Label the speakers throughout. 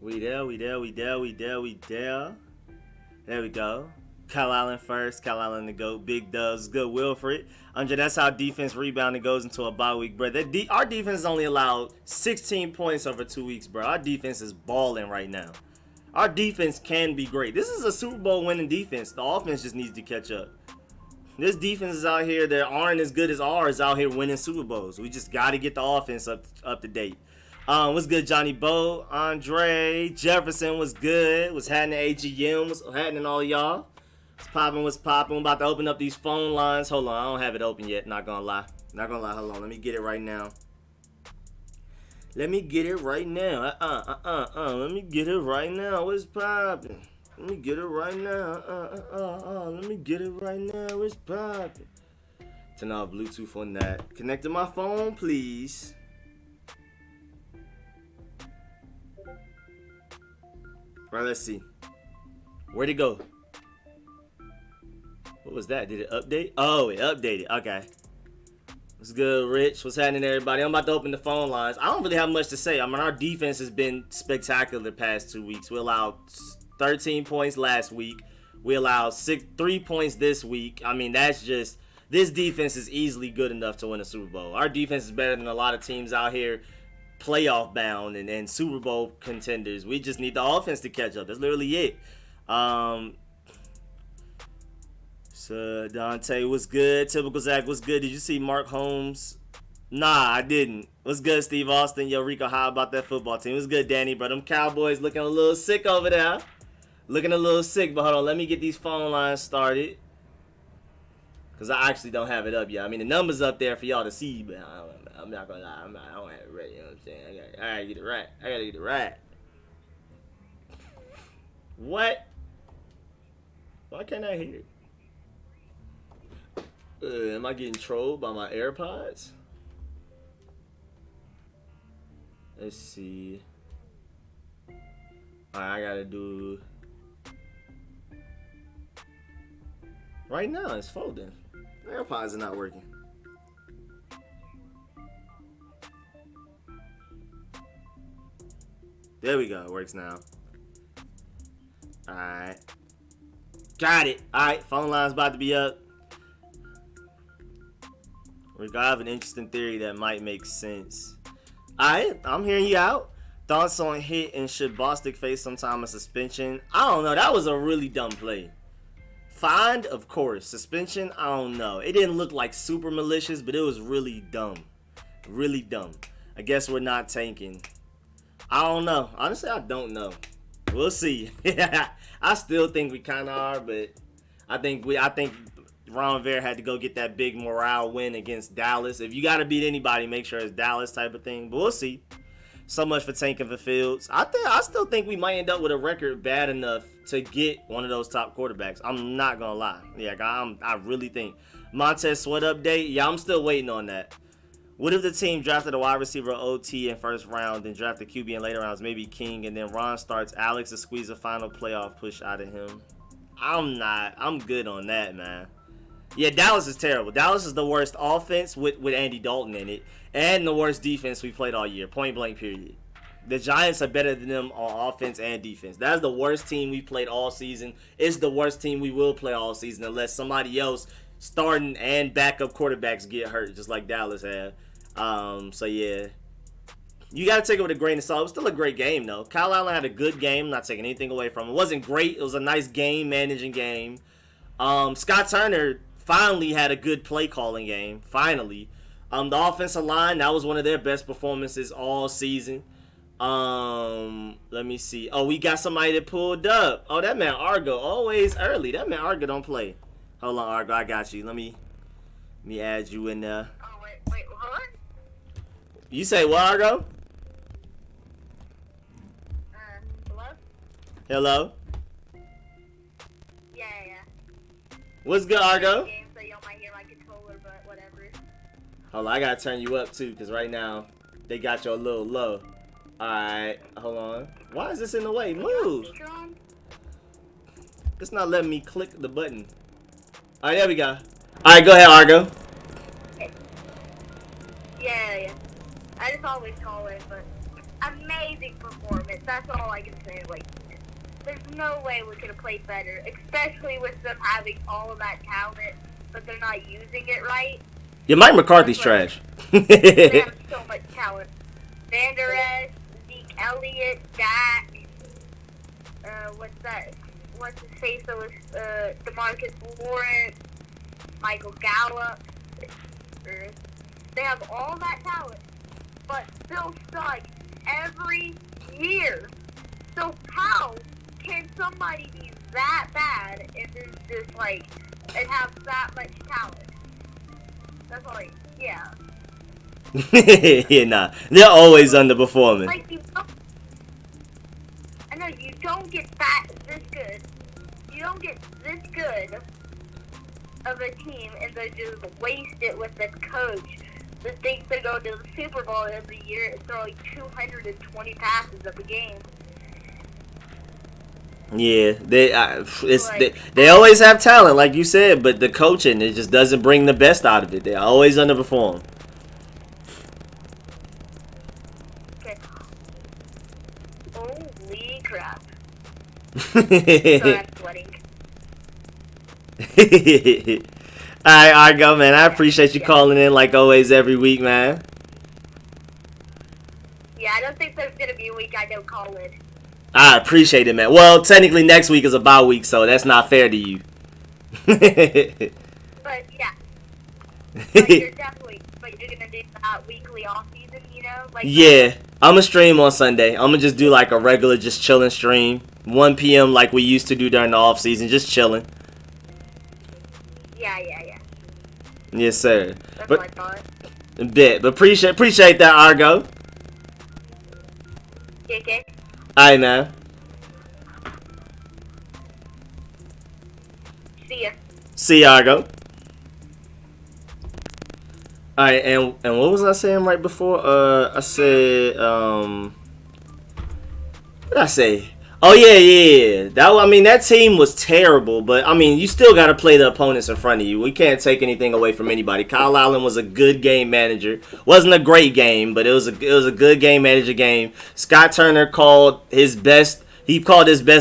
Speaker 1: We there. There we go. Kyle Allen first. Kyle Allen to go. Big dubs. Good Wilfred. Andre, that's how defense rebounding goes into a bye week, bro. Our defense only allowed 16 points over 2 weeks, bro. Our defense is balling right now. Our defense can be great. This is a Super Bowl winning defense. The offense just needs to catch up. This defense is out here that aren't as good as ours out here winning Super Bowls. We just got to get the offense up to date. What's good, Johnny Bo? Andre Jefferson was good. Was happening AGM. Was happening all y'all. What's popping? I'm about to open up these phone lines. Hold on, I don't have it open yet. Not gonna lie. Hold on. Let me get it right now. Let me get it right now. Let me get it right now. What's popping? Let me get it right now. Let me get it right now. What's popping? Turn off Bluetooth on that. Connect to my phone, please. Right, let's see. Where'd it go? What was that? Did it update? Oh, it updated. Okay. What's good, Rich? What's happening, everybody? I'm about to open the phone lines. I don't really have much to say. I mean, our defense has been spectacular the past 2 weeks. We allowed 13 points last week. We allowed 3 points this week. I mean, that's just... This defense is easily good enough to win a Super Bowl. Our defense is better than a lot of teams out here, playoff bound and Super Bowl contenders. We just need the offense to catch up. That's literally it. So Dante was good. Typical Zach was good. Did you see Mark Holmes? Nah, I didn't. What's good, Steve Austin? Yo, Rico, how about that football team? What's good, Danny? Bro, them Cowboys looking a little sick over there. Looking a little sick, but hold on. Let me get these phone lines started. Because I actually don't have it up yet. I mean, the number's up there for y'all to see, but I'm not going to lie. I don't have it ready. You know what I'm saying? I gotta get it right. I gotta get it right. What? Why can't I hear it? Am I getting trolled by my AirPods? Let's see. Alright, I gotta do... Right now, it's folding. My AirPods are not working. There we go. It works now. Alright. Got it. Alright, phone line's about to be up. I have an interesting theory that might make sense. Alright, I'm hearing you out. Thoughts on hit and should Bostic face sometime a suspension? I don't know. That was a really dumb play. Fined, of course. Suspension, I don't know. It didn't look like super malicious, but it was really dumb. Really dumb. I guess we're not tanking. I don't know. Honestly, I don't know. We'll see. I still think we kind of are, but I think Ron Rivera had to go get that big morale win against Dallas. If you got to beat anybody, make sure it's Dallas type of thing. But we'll see. So much for tanking for Fields. I still think we might end up with a record bad enough to get one of those top quarterbacks. I'm not going to lie. Yeah, I really think. Montez Sweat update. Yeah, I'm still waiting on that. What if the team drafted a wide receiver OT in first round, then drafted QB in later rounds, maybe King, and then Ron starts Alex to squeeze a final playoff push out of him? I'm good on that, man. Yeah, Dallas is terrible. Dallas is the worst offense with Andy Dalton in it, and the worst defense we played all year, point blank period. The Giants are better than them on offense and defense. That's the worst team we played all season. It's the worst team we will play all season unless somebody else starting and backup quarterbacks get hurt, just like Dallas have. So yeah, you got to take it with a grain of salt. It was still a great game, though. Kyle Allen had a good game. Not taking anything away from it. It wasn't great. It was a nice game, managing game. Scott Turner finally had a good play calling game. Finally. The offensive line, that was one of their best performances all season. Let me see. Oh, we got somebody that pulled up. Oh, that man Argo, always early. That man Argo don't play. Hold on, Argo, I got you. Let me add you in there.
Speaker 2: Oh, wait, what?
Speaker 1: You say what, Argo?
Speaker 2: Hello?
Speaker 1: Hello?
Speaker 2: Yeah.
Speaker 1: What's good, Argo?
Speaker 2: Game, so y'all might hear my controller, but whatever.
Speaker 1: Hold on, I gotta turn you up too, because right now they got you a little low. Alright, hold on. Why is this in the way? Move! It's not letting me click the button. Alright, there we go. Alright, go ahead, Argo.
Speaker 2: Yeah. I just always call it, but amazing performance. That's all I can say. Like, there's no way we could have played better, especially with them having all of that talent, but they're not using it right.
Speaker 1: Yeah, Mike McCarthy's trash.
Speaker 2: They have so much talent. Van Der Esch, Zeke Elliott, Dak. What's that? What's his face? So was DeMarcus Lawrence, Michael Gallup. They have all that talent, but still suck every year. So how can somebody be that bad and then just like and have that much talent? That's like, yeah.
Speaker 1: Yeah, nah. They're always underperforming.
Speaker 2: Like I know you don't get this good. You don't get this good of a team and they just waste it with the coach that thinks they're going to the Super Bowl every year and throw like 220 passes of a game.
Speaker 1: Yeah, they always have talent, like you said, but the coaching, it just doesn't bring the best out of it. They always underperform.
Speaker 2: Okay. Holy crap. Sorry, I'm sweating.
Speaker 1: Alright, Argo, man. I appreciate you calling in like always every week, man.
Speaker 2: Yeah, I don't think there's going to be a week I don't call in.
Speaker 1: I appreciate it, man. Well, technically next week is a bye week, so that's not fair to you.
Speaker 2: But yeah. But you're gonna do that weekly off season, you know? Like
Speaker 1: Yeah, I'm gonna stream on Sunday. I'm gonna just do like a regular, just chilling stream, 1 p.m. like we used to do during the off season, just chilling.
Speaker 2: Yeah.
Speaker 1: Yes, sir.
Speaker 2: That's
Speaker 1: But
Speaker 2: what I thought.
Speaker 1: but appreciate that, Argo.
Speaker 2: Okay.
Speaker 1: Alright, man.
Speaker 2: See ya.
Speaker 1: See ya, Argo. Alright, and what was I saying right before? I said, what did I say? Oh, yeah. That team was terrible, but, you still got to play the opponents in front of you. We can't take anything away from anybody. Kyle Allen was a good game manager. Wasn't a great game, but it was a good game manager game. Scott Turner called his best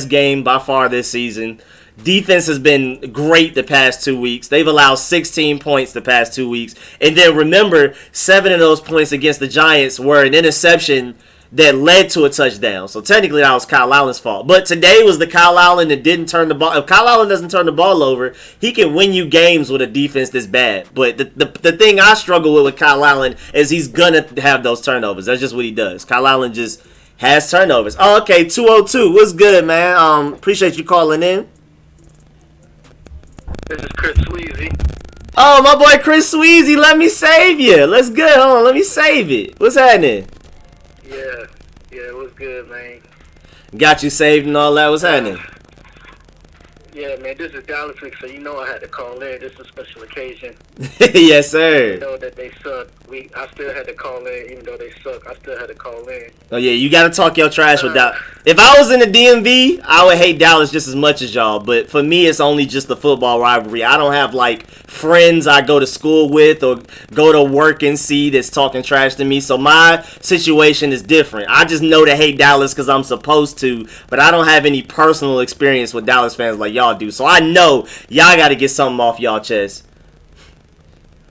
Speaker 1: game by far this season. Defense has been great the past 2 weeks. They've allowed 16 points the past 2 weeks. And then remember, 7 of those points against the Giants were an interception that led to a touchdown. So technically that was Kyle Allen's fault. But today was the Kyle Allen that didn't turn the ball. If Kyle Allen doesn't turn the ball over, he can win you games with a defense that's bad. But the thing I struggle with Kyle Allen is he's going to have those turnovers. That's just what he does. Kyle Allen just has turnovers. Oh, okay, 202. What's good, man? Appreciate you calling in.
Speaker 3: This is Chris Sweezy.
Speaker 1: Oh, my boy Chris Sweezy, let me save you. Let's go. Hold on, let me save it. What's happening?
Speaker 3: Yeah, it was good, man.
Speaker 1: Got you saved and all that. What's happening?
Speaker 3: Yeah, man, this is Dallas week, so you know I had to call in. This is a special occasion.
Speaker 1: Yes, sir.
Speaker 3: Even though that they suck, I still had to call in. Even though they suck, I still had to call in.
Speaker 1: Oh, yeah, you got to talk your trash with Dallas. If I was in the DMV, I would hate Dallas just as much as y'all. But for me, it's only just the football rivalry. I don't have, friends I go to school with or go to work and see that's talking trash to me. So my situation is different. I just know to hate Dallas because I'm supposed to. But I don't have any personal experience with Dallas fans like y'all do. So I know y'all got to get something off y'all chest.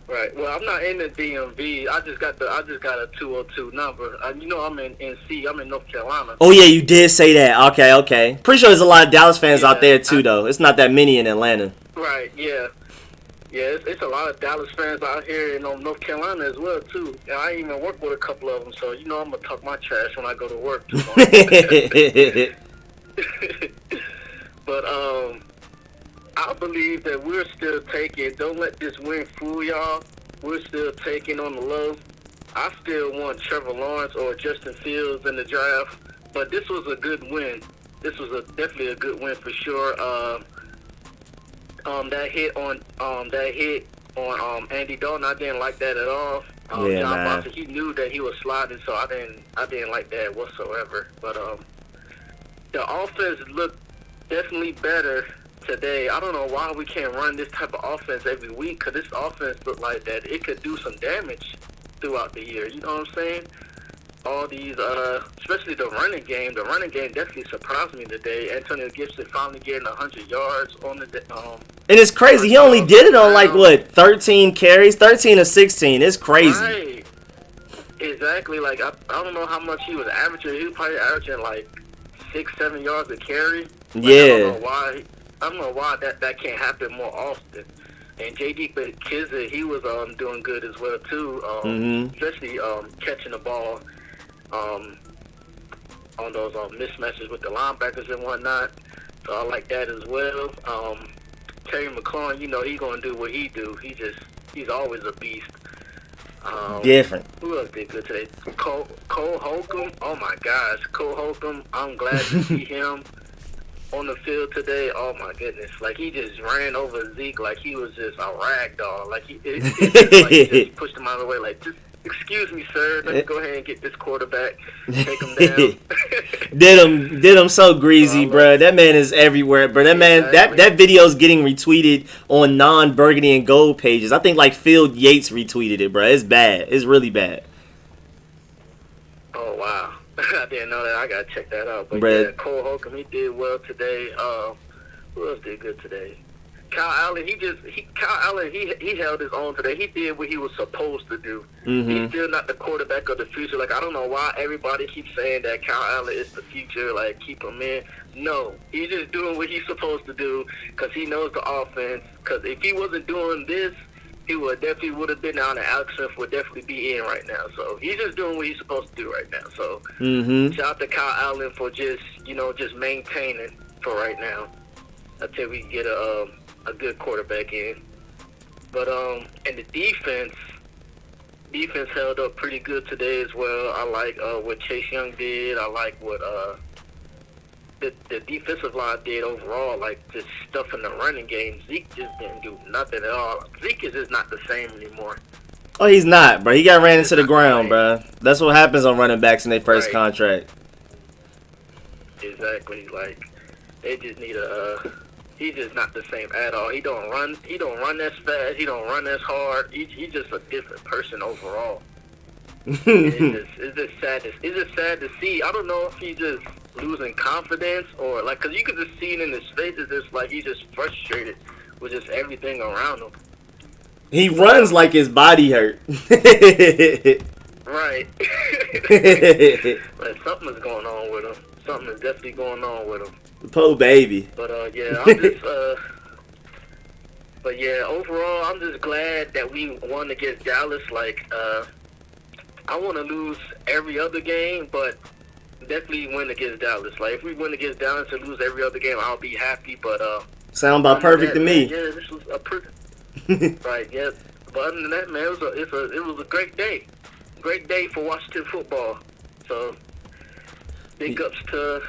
Speaker 3: Right. Well, I'm not in the DMV. I just got a 202 number. You know, I'm in NC. I'm in North Carolina.
Speaker 1: Oh yeah, you did say that. Okay. Pretty sure there's a lot of Dallas fans out there too, though. It's not that many in Atlanta.
Speaker 3: Right. Yeah. Yeah, it's a lot of Dallas fans out here in North Carolina as well too. And I even work with a couple of them, so you know I'm gonna talk my trash when I go to work too. But I believe that we're still taking. Don't let this win fool y'all. We're still taking on the low. I still want Trevor Lawrence or Justin Fields in the draft, but this was a good win. This was definitely a good win for sure. That hit on Andy Dalton, I didn't like that at all.
Speaker 1: Yeah,
Speaker 3: John
Speaker 1: man.
Speaker 3: Foster, he knew that he was sliding, so I didn't like that whatsoever. But the offense looked definitely better today. I don't know why we can't run this type of offense every week, because this offense looked like that it could do some damage throughout the year. You know what I'm saying? all these, especially the running game. The running game definitely surprised me today. Antonio Gibson finally getting 100 yards on the.
Speaker 1: And it's crazy. He only did it on like what 13 carries, 13 or 16. It's crazy.
Speaker 3: Right. Exactly. Like I don't know how much he was averaging. He was probably averaging like 6-7 yards a carry. Like,
Speaker 1: Yeah.
Speaker 3: I don't know why that can't happen more often. And J.D. Kizzard, he was doing good as well too. Especially catching the ball on those mismatches with the linebackers and whatnot. So I like that as well. Terry McLaurin, you know, he's gonna do what he do. He's always a beast.
Speaker 1: Different.
Speaker 3: Who else did good today? Cole Holcomb. Oh my gosh, Cole Holcomb. I'm glad to see him on the field today. Oh my goodness, like he just ran over Zeke like he was just a rag doll. Like he just pushed him out of the way. Like, just excuse me, sir. Let's go ahead and get this quarterback. Take him down.
Speaker 1: did him so greasy, bro. That man is everywhere, bro. That man, that video is getting retweeted on non-burgundy and gold pages. I think like Phil Yates retweeted it, bro. It's bad. It's really bad.
Speaker 3: Oh wow. I didn't know that. I gotta check that out. But
Speaker 1: Brad.
Speaker 3: yeah, Cole Holcomb, he did well today. Who else did good today? Kyle Allen, he held his own today. He did what he was supposed to do. He's still not the quarterback of the future. Like, I don't know why everybody keeps saying that Kyle Allen is the future. Like, keep him in. No, he's just doing what he's supposed to do because he knows the offense. Because if he wasn't doing this, he would have been out, and Alex Smith would definitely be in right now. So he's just doing what he's supposed to do right now. So shout out to Kyle Allen for just maintaining for right now until we get a good quarterback in. But and the defense held up pretty good today as well. I like what Chase Young did. I like what the defensive line did overall, like just stuff in the running game. Zeke just didn't do nothing at all. Zeke is just not the same anymore.
Speaker 1: Oh, he's not, bro. He got ran into the ground, bro. That's what happens on running backs in their first contract.
Speaker 3: Exactly. Like, they just need he's just not the same at all. He don't run as fast. He don't run as hard. He's just a different person overall. It's just sad to see. I don't know if he's just losing confidence or like, cause you could just see it in his face. It's just like he's just frustrated with just everything around him.
Speaker 1: He runs like his body hurt.
Speaker 3: Right. Like something is going on with him. Something is definitely going on with him.
Speaker 1: Poor baby.
Speaker 3: But yeah, I'm just but yeah, overall, I'm just glad that we won against Dallas. Like, I want to lose every other game, but definitely win against Dallas. Like, if we win against Dallas and lose every other game, I'll be happy. But
Speaker 1: sound about perfect to me.
Speaker 3: Yeah, this was a pretty right. Yeah, but other than that, man, it was a great day. Great day for Washington football. So big ups to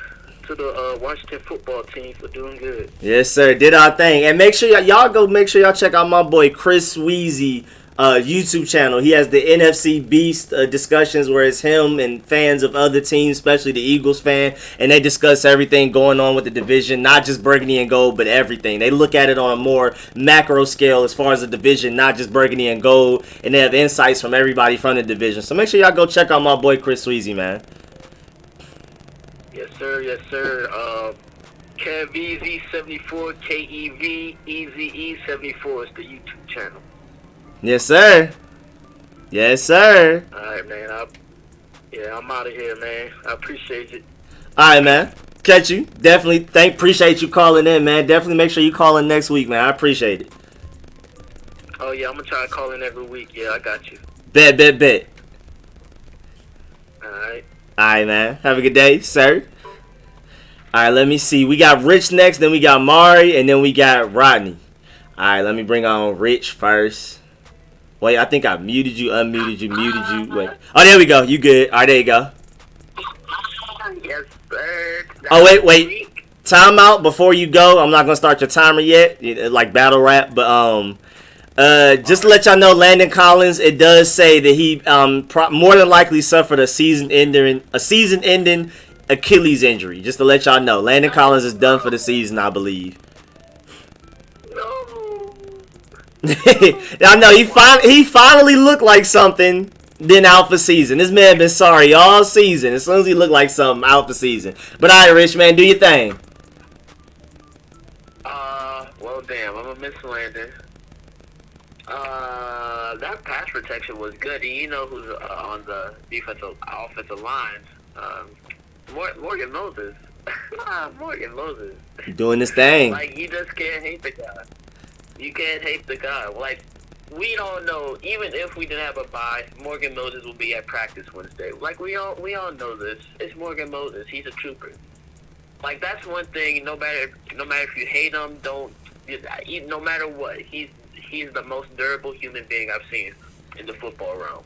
Speaker 3: the Washington football team for doing good.
Speaker 1: Yes, sir. Did our thing. And make sure y'all check out my boy Chris Sweezy YouTube channel. He has the NFC Beast discussions where it's him and fans of other teams, especially the Eagles fan, and they discuss everything going on with the division, not just burgundy and gold, but everything. They look at it on a more macro scale as far as the division, not just burgundy and gold, and they have insights from everybody from the division. So make sure y'all go check out my boy Chris Sweezy, man.
Speaker 3: Yes, sir. Yes, sir. KevEZ74, KEVEZE74 is the YouTube channel.
Speaker 1: Yes, sir. Yes, sir.
Speaker 3: All right, man. I'm out of here, man. I appreciate it.
Speaker 1: All right, man. Catch you. Definitely appreciate you calling in, man. Definitely make sure you call in next week, man. I appreciate it.
Speaker 3: Oh, yeah. I'm going to try to call in every week. Yeah, I got you.
Speaker 1: Bet.
Speaker 3: All right.
Speaker 1: All right, man. Have a good day, sir. All right, let me see. We got Rich next, then we got Mari, and then we got Rodney. All right, let me bring on Rich first. Wait, I think I muted you, unmuted you, muted you. Wait. Oh, there we go. You good. All right, there you go.
Speaker 3: Yes, sir.
Speaker 1: Oh, wait. Time out before you go. I'm not going to start your timer yet, like battle rap. But just to let y'all know, Landon Collins, it does say that he more than likely suffered a season-ending Achilles injury. Just to let y'all know. Landon Collins is done for the season, I believe.
Speaker 3: No.
Speaker 1: I know he finally looked like something. then out for season. This man been sorry all season. As soon as he look like something, out for season. But all right, Rich, man, do your thing.
Speaker 3: Well, damn, I'm gonna miss Landon. That pass protection was good. And you know who's on the offensive lines? Morgan Moses. Morgan Moses.
Speaker 1: Doing this thing.
Speaker 3: Like, you just can't hate the guy. You can't hate the guy. Like, we don't know. Even if we didn't have a bye, Morgan Moses will be at practice Wednesday. Like, we all know this. It's Morgan Moses. He's a trooper. Like, that's one thing. No matter if you hate him, no matter what, he's the most durable human being I've seen in the football realm.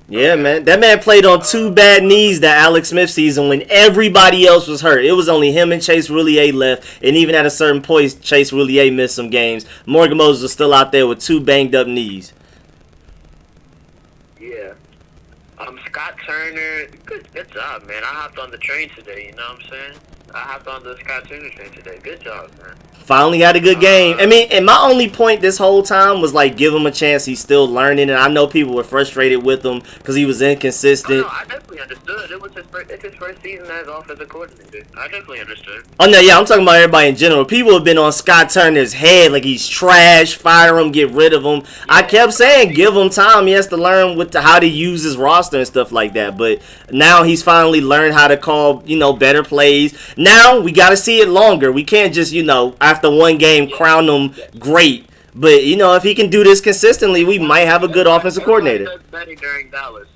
Speaker 1: Yeah, man. That man played on 2 bad knees that Alex Smith season when everybody else was hurt. It was only him and Chase Roulier left, and even at a certain point, Chase Roulier missed some games. Morgan Moses was still out there with 2 banged up knees.
Speaker 3: Yeah. Scott Turner, good job, man. I hopped on the train today, you know what I'm saying? I hopped on the Scott Turner train today. Good job, man.
Speaker 1: Finally had a good game. I mean, and my only point this whole time was, like, give him a chance. He's still learning, and I know people were frustrated with him because he was inconsistent.
Speaker 3: I definitely understood. It's his first season as offensive coordinator. I definitely understood.
Speaker 1: Oh, no, yeah, I'm talking about everybody in general. People have been on Scott Turner's head like he's trash, fire him, get rid of him. Yeah. I kept saying give him time. He has to learn how to use his roster and stuff like that. But now he's finally learned how to call, better plays. Now we got to see it longer. We can't just, after one game crown him great. But, if he can do this consistently, we might have a good offensive coordinator.
Speaker 3: Everybody does better during Dallas.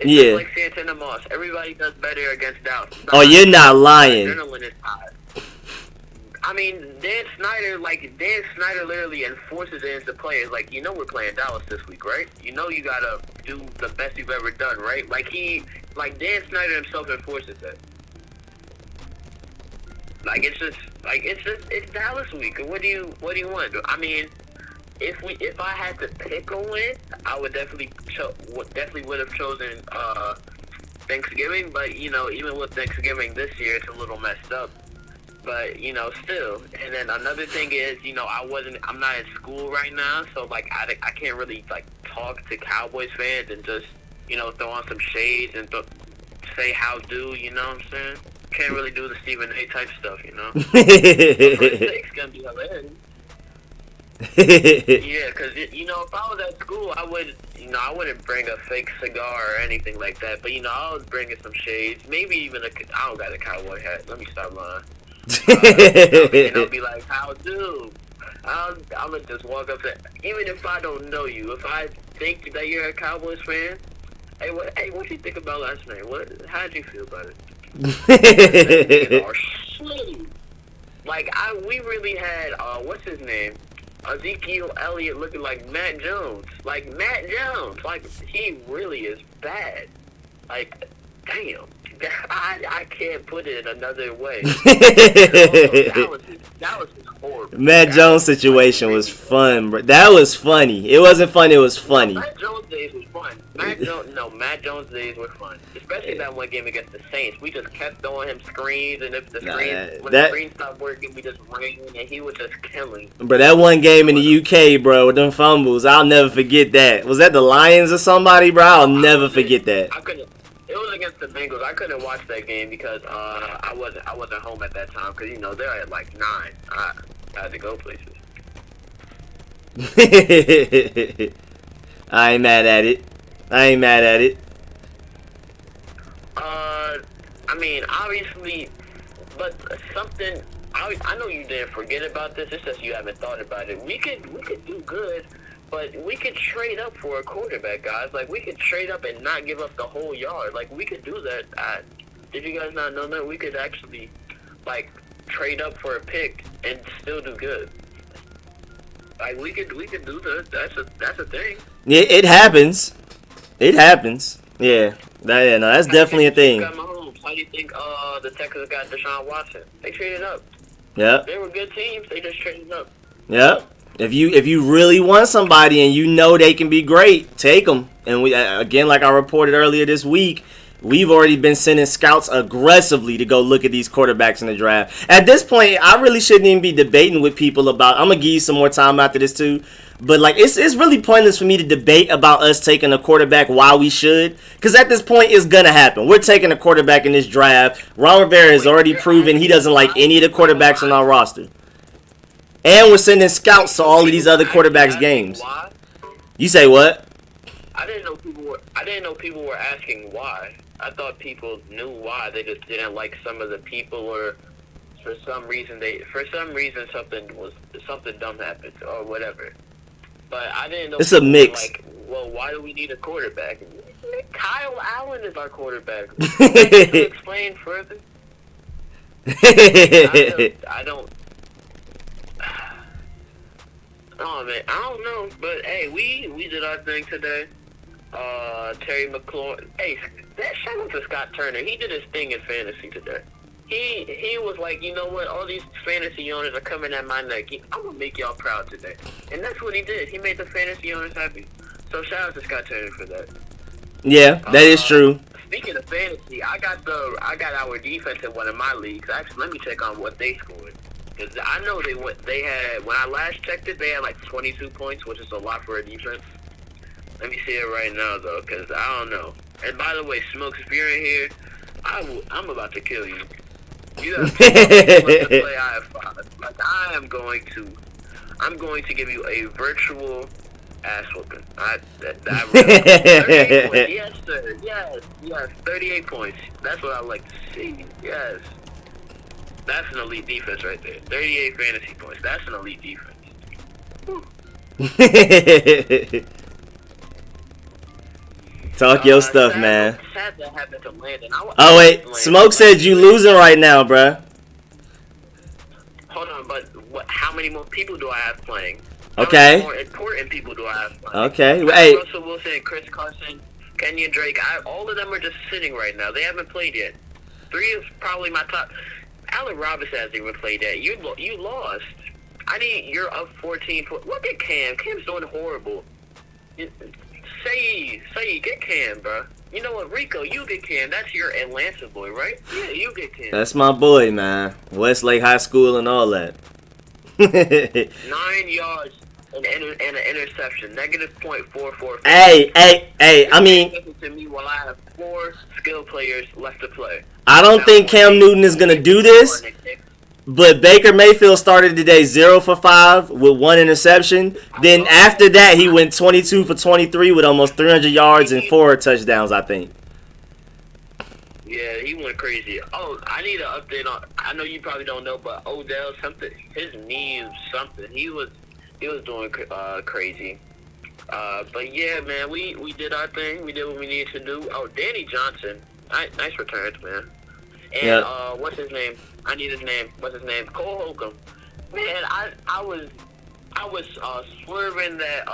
Speaker 3: It's just like Santana Moss. Everybody does better against Dallas.
Speaker 1: Oh, you're not lying.
Speaker 3: Adrenaline is high. I mean, Dan Snyder literally enforces it into players. Like, we're playing Dallas this week, right? You got to do the best you've ever done, right? Like, Dan Snyder himself enforces it. It's Dallas week. What do you want? I mean, if I had to pick a win, I would definitely would have chosen Thanksgiving. But even with Thanksgiving this year, it's a little messed up. But still. And then another thing is, I'm not in school right now, so like I can't really like talk to Cowboys fans and just throw on some shades and say how do. You know what I'm saying? Can't really do the Stephen A. type stuff, It's gonna be hilarious. Yeah, because if I was at school, I wouldn't bring a fake cigar or anything like that. But I was bringing some shades, maybe even I don't got a cowboy hat. Let me stop lying. And I'll be like, how do? I'm gonna just walk up to, even if I don't know you, if I think that you're a Cowboys fan, hey, what you think about last night? How'd you feel about it? Like, we really had what's his name, Ezekiel Elliott looking like Matt Jones. Like, he really is bad. Like, damn, I can't put it another way. That was horrible.
Speaker 1: Matt Jones situation was fun, bro. That was funny. It wasn't fun. It was funny.
Speaker 3: Matt Jones days was fun. Matt Jones days were fun. Especially that one game against the Saints. We just kept throwing him screens, and if the screen stopped working, we just ran, and he was just killing.
Speaker 1: Bro, that one game in the UK, bro, with them fumbles, I'll never forget that. Was that the Lions or somebody, bro? I'll never forget that.
Speaker 3: It was against the Bengals. I couldn't watch that game because I wasn't home at that time because they're at like 9. I had to go places.
Speaker 1: I ain't mad at it.
Speaker 3: I mean, obviously, but something. I know you didn't forget about this. It's just you haven't thought about it. We could do good. But we could trade up for a quarterback, guys. Like, we could trade up and not give up the whole yard. Like, we could do that. Did you guys not know that? We could actually, like, trade up for a pick and still do good. Like, we could do that. That's a thing.
Speaker 1: Yeah, it happens. Yeah. That's definitely a thing.
Speaker 3: How do you think the Texans got Deshaun Watson? They traded up.
Speaker 1: Yeah.
Speaker 3: They were good teams. They just traded up.
Speaker 1: Yep. If you really want somebody and they can be great, take them. And we again, like I reported earlier this week, we've already been sending scouts aggressively to go look at these quarterbacks in the draft. At this point, I really shouldn't even be debating with people about. I'm gonna give you some more time after this too. But like, it's really pointless for me to debate about us taking a quarterback while we should, because at this point it's gonna happen. We're taking a quarterback in this draft. Ron Rivera has already proven he doesn't like any of the quarterbacks on our roster, and we're sending scouts to all of these other quarterbacks' games. You say what?
Speaker 3: I didn't know people were asking why. I thought people knew why. They just didn't like some of the people, or for some reason something dumb happened or whatever. But I didn't know.
Speaker 1: It's a mix.
Speaker 3: Like, well, why do we need a quarterback? Kyle Allen is our quarterback. Explain further. I don't. Oh man, I don't know, but hey, we did our thing today. Terry McLaurin. Hey, shout out to Scott Turner. He did his thing in fantasy today. He was like, you know what? All these fantasy owners are coming at my neck. I'm gonna make y'all proud today, and that's what he did. He made the fantasy owners happy. So shout out to Scott Turner for that.
Speaker 1: Yeah, that is true.
Speaker 3: Speaking of fantasy, I got our defense in one of my leagues. Actually, let me check on what they scored. Because I know they had, when I last checked it, they had like 22 points, which is a lot for a defense. Let me see it right now, though, because I don't know. And by the way, Smokes, if you're in here, I'm about to kill you. You have to play I have 5. Like, I'm going to give you a virtual ass whooping. 38 points. Yes, sir. Yes. 38 points. That's what I like to see. Yes. That's an elite defense right there. 38 fantasy points. That's an elite defense.
Speaker 1: Talk your stuff, man.
Speaker 3: Sad that happened to Landon.
Speaker 1: Oh, wait. Smoke said you losing right now, bruh.
Speaker 3: Hold on, but how many more people do I have playing?
Speaker 1: Okay.
Speaker 3: How many more important people do I have playing?
Speaker 1: Okay. Hey.
Speaker 3: Russell Wilson, Chris Carson, Kenyon Drake. All of them are just sitting right now. They haven't played yet. 3 is probably my top. Allen Robinson hasn't even played that. You lost. You're up 14. Look at Cam. Cam's doing horrible. Say, get Cam, bro. You know what, Rico? You get Cam. That's your Atlanta boy, right? Yeah, you get Cam.
Speaker 1: That's my boy, man. Westlake High School and all that.
Speaker 3: 9 yards and an interception. -.44.
Speaker 1: Hey. I mean,
Speaker 3: to me, while I have 4 skill players left to play.
Speaker 1: I don't think Cam Newton is gonna do this. But Baker Mayfield started today 0 for 5 with 1 interception. Then after that, he went 22 for 23 with almost 300 yards and 4 touchdowns, I think.
Speaker 3: Yeah, he went crazy. Oh, I need an update on. I know you probably don't know, but Odell, his knee is something. He was doing crazy. But yeah, man, we did our thing. We did what we needed to do. Oh, Danny Johnson, nice returns, man. And what's his name? I need his name. What's his name? Cole Holcomb. Man, I was swerving that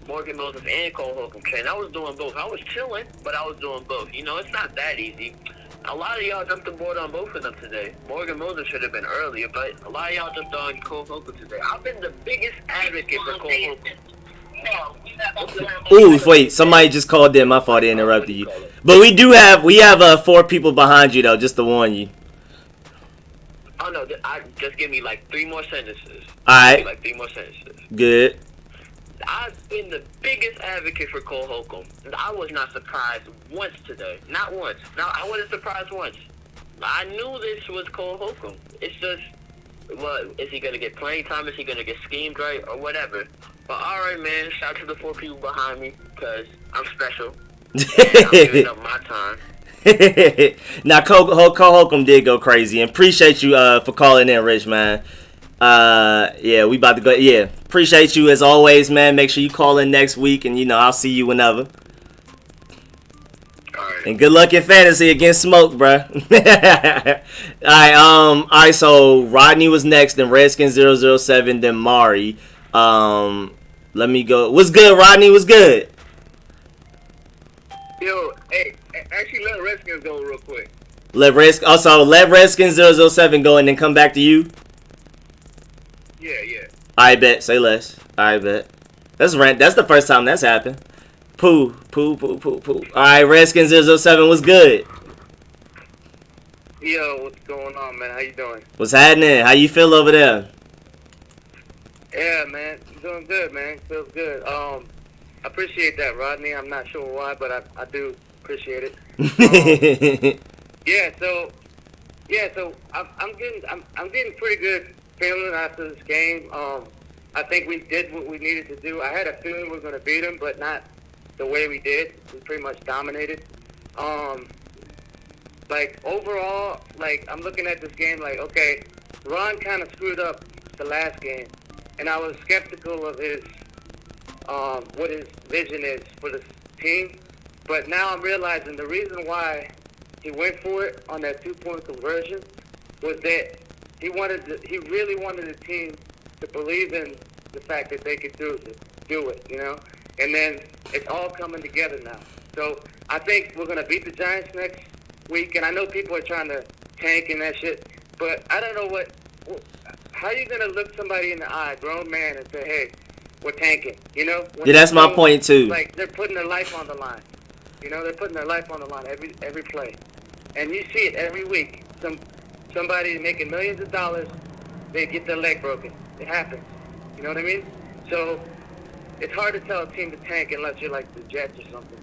Speaker 3: Morgan Moses and Cole Holcomb train. I was doing both. I was chilling, but I was doing both. You know, it's not that easy. A lot of y'all jumped aboard on both of them today. Morgan Moses should have been earlier, but a lot of y'all jumped on Cole Holcomb today. I've been the biggest advocate for Cole Holcomb.
Speaker 1: Ooh, wait, somebody just called in. My fault, I interrupted you. But we have 4 people behind you though, just to warn you.
Speaker 3: Oh no, just give me like 3 more sentences.
Speaker 1: Alright.
Speaker 3: Like 3 more sentences.
Speaker 1: Good.
Speaker 3: I've been the biggest advocate for Cole Holcomb. I was not surprised once today. Not once. No, I wasn't surprised once. I knew this was Cole Holcomb. It's just, is he going to get playing time? Is he going to get schemed right? Or whatever. But alright, man. Shout out to the 4 people behind me, because I'm special. And I'm giving up my time.
Speaker 1: Now, Cole Holcomb did go crazy. And appreciate you for calling in, Rich, man. Yeah, we about to go. Yeah, appreciate you as always, man. Make sure you call in next week, and I'll see you whenever.
Speaker 3: Alright.
Speaker 1: And good luck in fantasy against Smoke, bruh. Alright, so Rodney was next, then Redskins 007, then Mari. Let me go. What's good, Rodney? What's good?
Speaker 3: Yo, hey, actually let Redskins go real quick.
Speaker 1: Let Redskins 007 go and then come back to you.
Speaker 3: Yeah.
Speaker 1: I bet. Say less. I bet. That's Rant. That's the first time that's happened. Poo. Alright, Redskins 007, what's good?
Speaker 3: Yo, what's going on, man? How you doing?
Speaker 1: What's happening? How you feel over there?
Speaker 3: Yeah, man. Doing good, man. Feels good. I appreciate that, Rodney. I'm not sure why, but I do appreciate it. Yeah, so I'm getting pretty good feeling after this game. I think we did what we needed to do. I had a feeling we were going to beat them, but not the way we did. We pretty much dominated. Like, overall, like, I'm looking at this game like, okay, Ron kind of screwed up the last game, and I was skeptical of his, what his vision is for this team. But now I'm realizing the reason why he went for it on that 2-point conversion was that he really wanted the team to believe in the fact that they could do it, you know? And then it's all coming together now. So I think we're going to beat the Giants next week, and I know people are trying to tank and that shit, but I don't know how are you going to look somebody in the eye, grown man, and say, hey, we're tanking, you know?
Speaker 1: Yeah, that's my point, too.
Speaker 3: Like, they're putting their life on the line. You know, they're putting their life on the line every play. And you see it every week. Somebody making millions of dollars, they get their leg broken. It happens. You know what I mean? So it's hard to tell a team to tank unless you're like the Jets or something.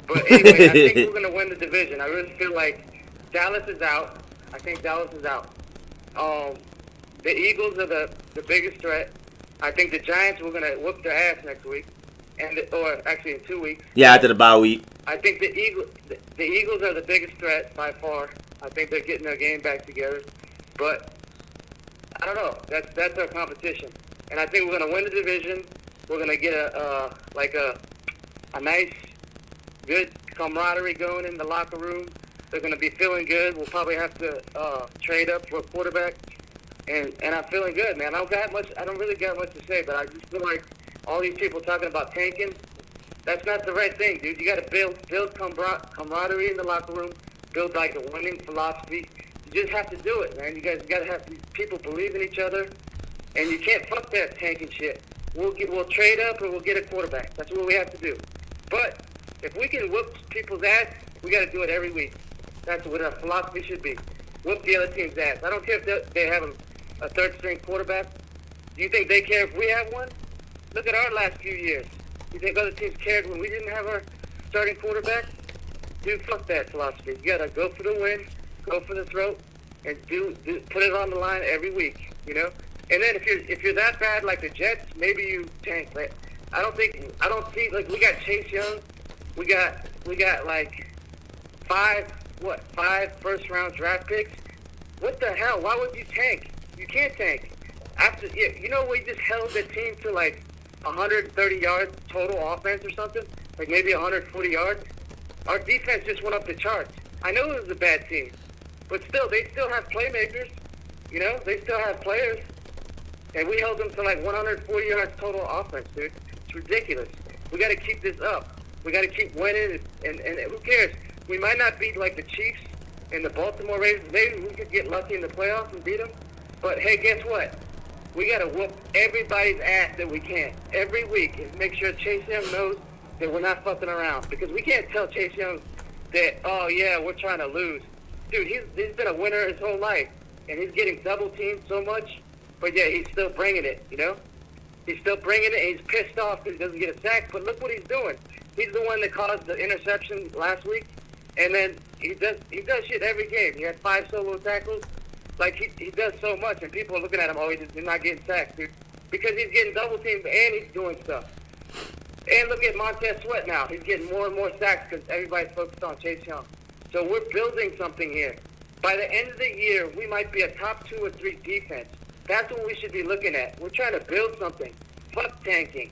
Speaker 3: But anyway, I think we're going to win the division. I really feel like Dallas is out. I think Dallas is out. The Eagles are the biggest threat. I think the Giants were going to whoop their ass next week, or actually in 2 weeks.
Speaker 1: Yeah, after the bye week.
Speaker 3: I think the Eagles are the biggest threat by far. I think they're getting their game back together. But I don't know. That's our competition. And I think we're going to win the division. We're going to get a nice, good camaraderie going in the locker room. They're going to be feeling good. We'll probably have to trade up for a quarterback. And I'm feeling good, man. I don't really got much to say, but I just feel like all these people talking about tanking, that's not the right thing, dude. You got to build camaraderie in the locker room, build like a winning philosophy. You just have to do it, man. You guys got to have these people believe in each other, and you can't fuck that tanking shit. We'll trade up or we'll get a quarterback. That's what we have to do. But if we can whoop people's ass, we got to do it every week. That's what our philosophy should be. Whoop the other team's ass. I don't care if they have a third-string quarterback. Do you think they care if we have one? Look at our last few years. You think other teams cared when we didn't have our starting quarterback? Dude, fuck that philosophy. You gotta go for the win, go for the throat, and put it on the line every week. You know. And then if you're that bad like the Jets, maybe you tank. Like, I don't see like we got Chase Young, we got like five first-round draft picks. What the hell? Why would you tank? You can't tank. You know, we just held the team to like 130 yards total offense or something, like maybe 140 yards. Our defense just went up the charts. I know it was a bad team, but still, they still have playmakers. You know, they still have players, and we held them to like 140 yards total offense, dude. It's ridiculous. We got to keep this up. We got to keep winning, and who cares? We might not beat like the Chiefs and the Baltimore Ravens. Maybe we could get lucky in the playoffs and beat them. But hey, guess what? We got to whoop everybody's ass that we can every week and make sure Chase Young knows that we're not fucking around. Because we can't tell Chase Young that, oh, yeah, we're trying to lose. Dude, he's been a winner his whole life, and he's getting double-teamed so much. But, yeah, he's still bringing it, you know? He's still bringing it, and he's pissed off because he doesn't get a sack. But look what he's doing. He's the one that caused the interception last week. And then he does shit every game. He had 5 solo tackles. Like, he does so much, and people are looking at him, oh, he's not getting sacked, dude. Because he's getting double-teamed, and he's doing stuff. And look at Montez Sweat now. He's getting more and more sacks because everybody's focused on Chase Young. So we're building something here. By the end of the year, we might be a top 2 or 3 defense. That's what we should be looking at. We're trying to build something. Fuck tanking.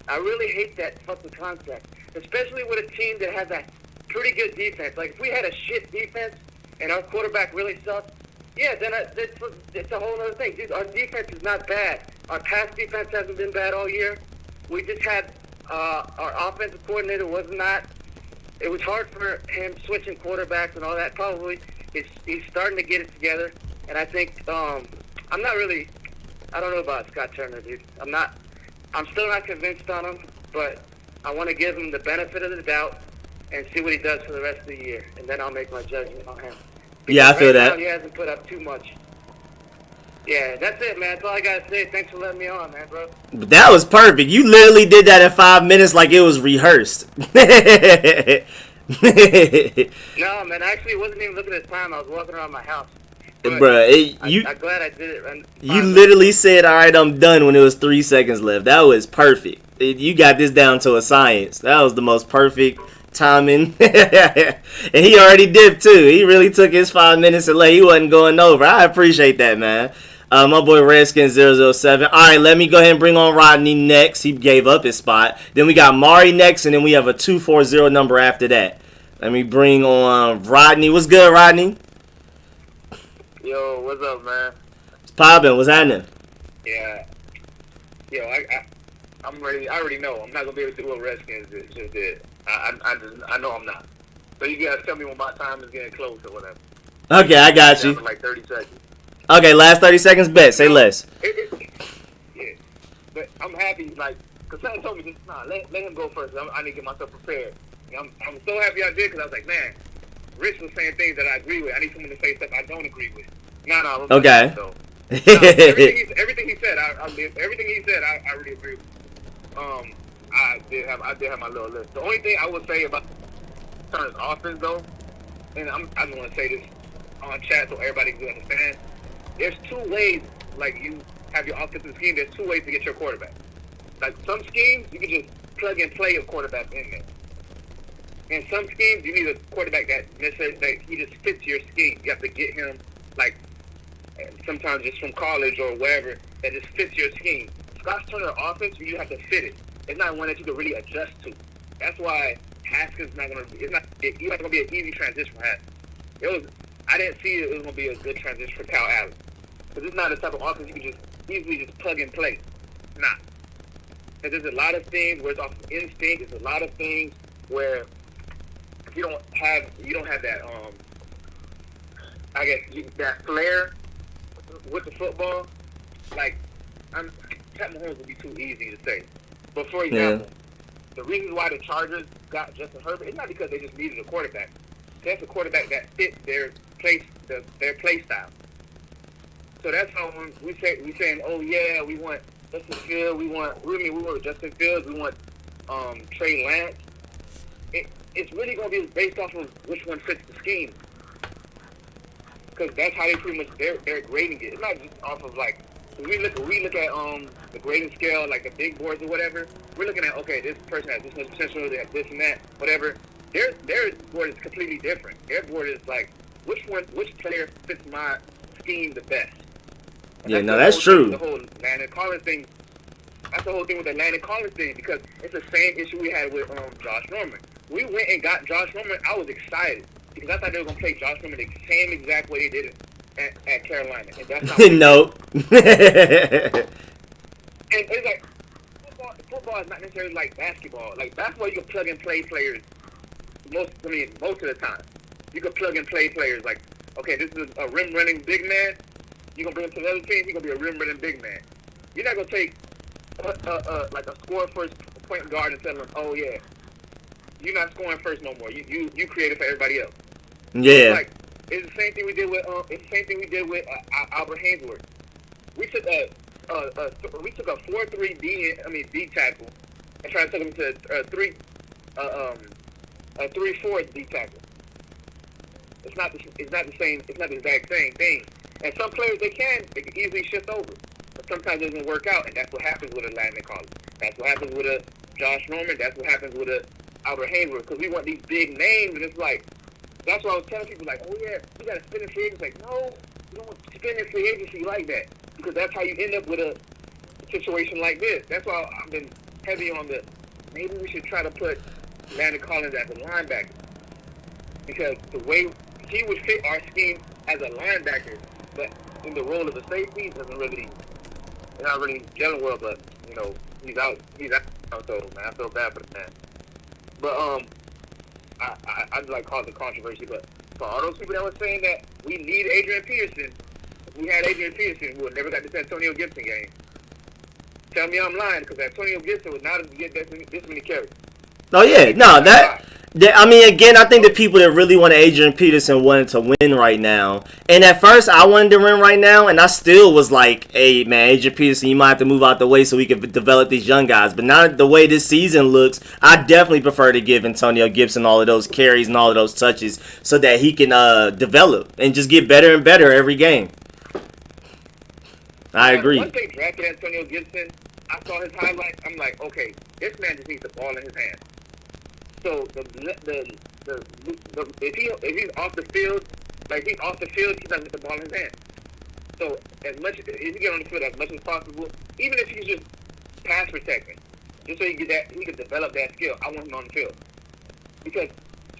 Speaker 3: I really hate that fucking concept, especially with a team that has a pretty good defense. Like, if we had a shit defense and our quarterback really sucked, yeah, then it's a whole other thing. Dude, our defense is not bad. Our pass defense hasn't been bad all year. We just had our offensive coordinator was not. It was hard for him switching quarterbacks and all that. Probably he's starting to get it together. And I think I'm not really. I don't know about Scott Turner, dude. I'm still not convinced on him, but I want to give him the benefit of the doubt and see what he does for the rest of the year, and then I'll make my judgment on him. Because
Speaker 1: yeah, I feel
Speaker 3: right
Speaker 1: that.
Speaker 3: Now, he hasn't put up too much. Yeah, that's it, man. That's all I gotta say. Thanks for letting me on, man, bro.
Speaker 1: But that was perfect. You literally did that in 5 minutes like it was rehearsed.
Speaker 3: No, man, I actually wasn't even looking at time. I was walking around my house. But
Speaker 1: Bruh,
Speaker 3: I'm glad I did it.
Speaker 1: you literally said, all right, I'm done when it was 3 seconds left. That was perfect. You got this down to a science. That was the most perfect timing. And he already dipped, too. He really took his 5 minutes and he wasn't going over. I appreciate that, man. My boy Redskins007. All right, let me go ahead and bring on Rodney next. He gave up his spot. Then we got Mari next, and then we have a 240 number after that. Let me bring on Rodney. What's good, Rodney?
Speaker 3: Yo, what's up, man?
Speaker 1: It's poppin'. What's happening?
Speaker 3: Yeah. Yo, I'm ready. I already know. I'm not gonna be able to do what Redskins just did. I know I'm not. So you guys tell me when my time is getting close or whatever.
Speaker 1: Okay, I got you.
Speaker 3: For like 30 seconds.
Speaker 1: Okay, last 30 seconds, bet. Say less.
Speaker 3: Yeah. But I'm happy, like, because someone told me just, let him go first. I need to get myself prepared. And I'm so happy I did because I was like, man, Rich was saying things that I agree with. I need someone to say stuff I don't agree with. No.
Speaker 1: Okay.
Speaker 3: Everything he said, I really agree with. I did have my little list. The only thing I would say about Turner's offense, though, and I just want to say this on chat so everybody can understand. There's 2 ways, like, you have your offensive scheme. There's 2 ways to get your quarterback. Like, some schemes, you can just plug and play a quarterback in there. In some schemes, you need a quarterback that he just fits your scheme. You have to get him, like, sometimes just from college or wherever, that just fits your scheme. Scott Turner offense, you have to fit it. It's not one that you can really adjust to. That's why Haskins not gonna be an easy transition for Haskins. I didn't see it was gonna be a good transition for Cal Allen. Because it's not the type of offense you can just easily just plug and play. Nah. Because there's a lot of things where it's off of instinct. There's a lot of things where you don't have that that flair with the football. Like, Pat Mahomes would be too easy to say. But for example, the reason why the Chargers got Justin Herbert is not because they just needed a quarterback. That's a quarterback that fit their play style. So that's how when we saying, oh yeah, we want Justin Fields, we want Justin Fields, we want Trey Lance. It's really gonna be based off of which one fits the scheme, because that's how they pretty much they're grading it. It's not just off of like we look at the grading scale, like the big boards or whatever. We're looking at, okay, this person has this much potential, they have this and that, whatever. Their board is completely different. Their board is like which player fits my scheme the best. And
Speaker 1: that's true.
Speaker 3: The whole Landon Collins thing. That's the whole thing with the Landon Collins thing, because it's the same issue we had with Josh Norman. We went and got Josh Norman. I was excited because I thought they were gonna play Josh Norman the same exact way they did it at Carolina, and that's not.
Speaker 1: No.
Speaker 3: And it's like football is not necessarily like basketball. Like basketball, you can plug and play players. Most of the time, you can plug and play players. Like, okay, this is a rim running big man. You gonna bring him to the other team. He's gonna be a rim running big man. You're not gonna take like a score first point guard and tell him, oh yeah, you're not scoring first no more. You create it for everybody else.
Speaker 1: Yeah.
Speaker 3: It's the same thing we did with Albert Hainsworth. We took a 4-3 D tackle and tried to take him to a 3-4 D tackle. It's not the same. It's not the exact same thing. And some players they can easily shift over, but sometimes it doesn't work out, and that's what happens with a Landon Collins. That's what happens with a Josh Norman. That's what happens with a Albert Hainsworth, because we want these big names, and it's like that's why I was telling people like, oh yeah, we got to spin in free agency. Like, no, you don't spin in free agency like that, because that's how you end up with a situation like this. That's why I've been heavy on maybe we should try to put Landon Collins as a linebacker, because the way he would fit our scheme as a linebacker, but in the role of a safety doesn't really, it's not really gelling well. But he's out. So man, I feel bad for the man. But I'd like cause a controversy. But for all those people that were saying that we need Adrian Peterson, if we had Adrian Peterson, we would never got this Antonio Gibson game. Tell me I'm lying, because Antonio Gibson would not get this many carries.
Speaker 1: Oh yeah, no, Yeah, I mean, again, I think the people that really want Adrian Peterson wanted to win right now. And at first, I wanted to win right now, and I still was like, hey, man, Adrian Peterson, you might have to move out the way so we can develop these young guys. But now the way this season looks, I definitely prefer to give Antonio Gibson all of those carries and all of those touches so that he can develop and just get better and better every game. I agree.
Speaker 3: Once they drafted Antonio Gibson, I saw his highlights. I'm like, okay, this man just needs the ball in his hand. So if he's off the field, like he's off the field, he doesn't get the ball in his hand. So if you get on the field as much as possible, even if he's just pass protecting, just so he can develop that skill. I want him on the field because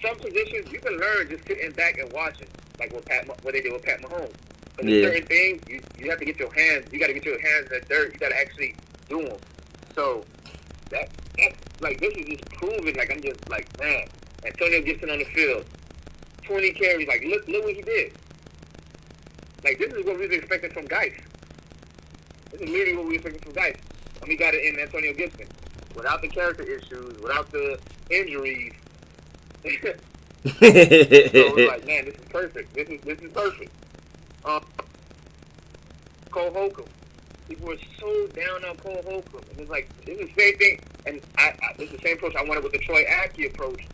Speaker 3: some positions you can learn just sitting back and watching, like what they did with Pat Mahomes. But there's certain things you have to get your hands. You got to get your hands in the dirt. You got to actually do them. So that's like this is just proving. Like I'm just like, man, Antonio Gibson on the field, 20 carries. Like look what he did. Like this is what we was expecting from Geis. This is literally what we were expecting from Geis. And we got it in Antonio Gibson without the character issues, without the injuries. So it's like, man, this is perfect. This is perfect. Cole Holcomb. People were so down on Cole Holcomb. And it's like, this is the same thing. And this is the same approach I wanted with the Troy Apke approach.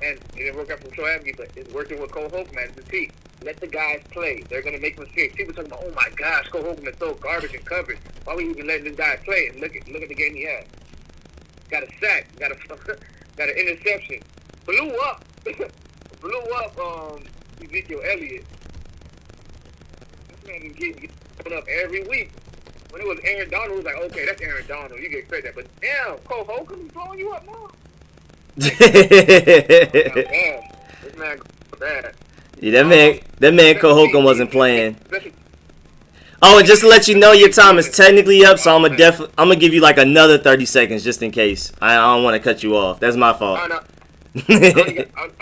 Speaker 3: And it didn't work out from Troy Apke, but it's working with Cole Holcomb as the team. Let the guys play. They're going to make mistakes. People talking about, oh my gosh, Cole Holcomb is so garbage and coverage. Why are we even letting this guy play? And look at the game he had. Got a sack. Got an interception. Blew up Ezekiel Elliott. This man can get up every week. When it was Aaron Donald, it was like, okay, that's Aaron Donald. You can expect that. But damn, Cole Holcomb is blowing you up now. This man bad.
Speaker 1: Yeah, that man Cole Holcomb wasn't playing. Oh, and just to let you know, your time is technically up, so I'm gonna give you like another 30 seconds just in case. I don't want to cut you off. That's my fault.
Speaker 3: I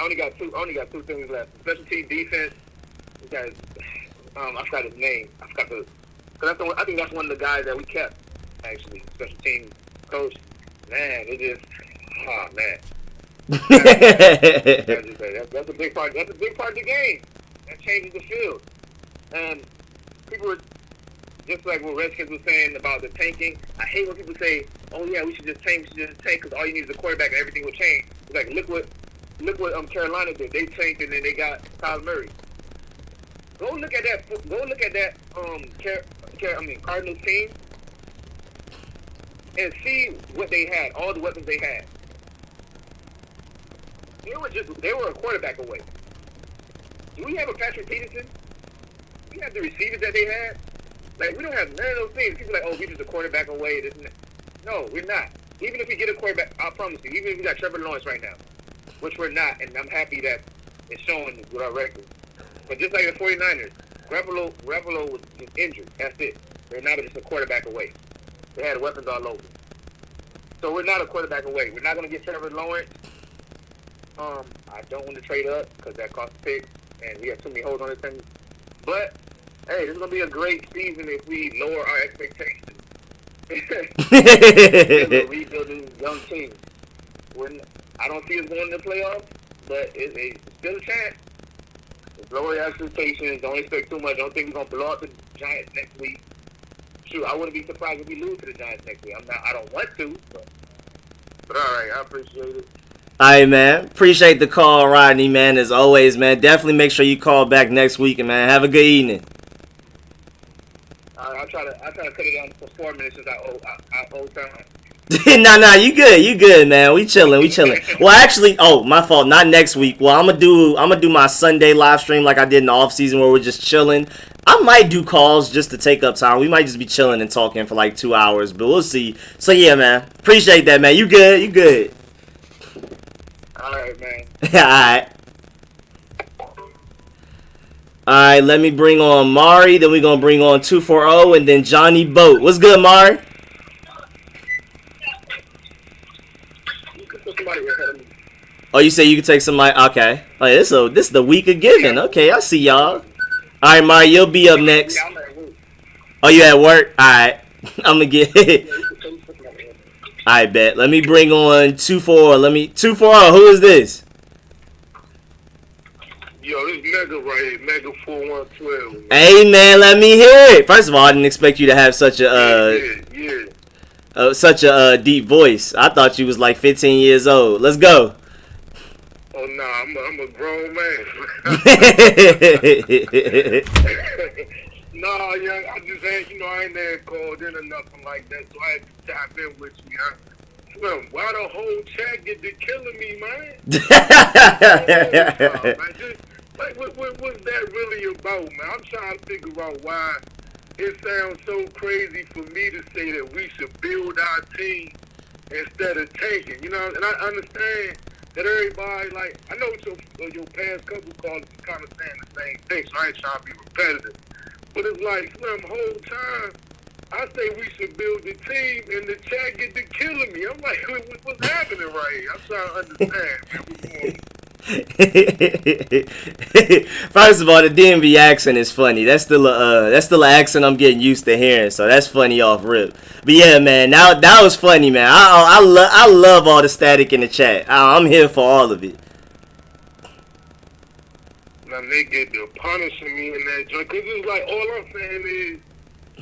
Speaker 3: only got two things left. Special team defense. Guys, I forgot his name. I think that's one of the guys that we kept. Actually, special team coach. Man, it just, oh man. That's a big part. That's a big part of the game. That changes the field. And people were just like what Redskins was saying about the tanking. I hate when people say, "Oh yeah, we should just tank. Because all you need is a quarterback, and everything will change." It's like look what Carolina did. They tanked and then they got Kyler Murray. Go look at that Cardinals team and see what they had. All the weapons they had. They were a quarterback away. Do we have a Patrick Peterson? Do we have the receivers that they had? Like, we don't have none of those things. People are like, oh, we're just a quarterback away. No, we're not. Even if we get a quarterback, I promise you, even if we got Trevor Lawrence right now, which we're not, and I'm happy that it's showing with our record. But just like the 49ers, Garoppolo was just injured. That's it. They're not just a quarterback away. They had weapons all over. So we're not a quarterback away. We're not going to get Trevor Lawrence. I don't want to trade up because that costs picks, and we have too many holes on this thing. But, hey, this is going to be a great season if we lower our expectations. We're rebuilding young team. I don't see us going to the playoffs, but it's still a chance. Just lower your expectations. Don't expect too much. Don't think we're going to blow up the Giants next week. Shoot, I wouldn't be surprised if we lose to the Giants next week. I don't want to, but all right, I appreciate it.
Speaker 1: All right, man. Appreciate the call, Rodney, man. As always, man. Definitely make sure you call back next week, and man, have a good evening.
Speaker 3: I'll try to cut it down for 4 minutes since I owe time.
Speaker 1: Nah, you good, man. We chilling. Well, actually, my fault. Not next week. Well, I'm gonna do my Sunday live stream like I did in the off season where we're just chilling. I might do calls just to take up time. We might just be chilling and talking for like 2 hours, but we'll see. So yeah, man. Appreciate that, man. You good.
Speaker 3: All right, man.
Speaker 1: All right, let me bring on Mari. Then we're going to bring on 240 and then Johnny Boat. What's good, Mari? Oh, you say you can take somebody? Okay. Oh, yeah, this is the week of giving. Okay, I see y'all. All right, Mari, you'll be up next. Oh, you at work? All right. I'm going to get it. I bet. Let me bring on 240. 240. Who is this?
Speaker 3: Yo, this Mega right here, Mega 4112.
Speaker 1: Hey man, let me hear it. First of all, I didn't expect you to have such a such a deep voice. I thought you was like 15 years old. Let's go.
Speaker 3: Oh nah, I'm a grown man. Nah, young, I just had, I ain't never called in or nothing like that, so I had to tap in with you, young. Slim, why the whole chat get to killing me, man? Like, what's that really about, man? I'm trying to figure out why it sounds so crazy for me to say that we should build our team instead of tanking, And I understand that everybody, like, I know your past couple callers are kind of saying the same thing, so I ain't trying to be repetitive. But it's like, Slim, whole time, I say we should build the team, and the chat get to killing me. I'm like, what's happening right here? I'm trying to understand, man, what's going on.
Speaker 1: First of all, the DMV accent is funny. That's still an accent I'm getting used to hearing, so that's funny off rip. But yeah, man, that was funny, man. I love all the static in the chat. I'm here for all of it.
Speaker 3: Now they get to punishing me in that joint, cause it's like all I'm saying is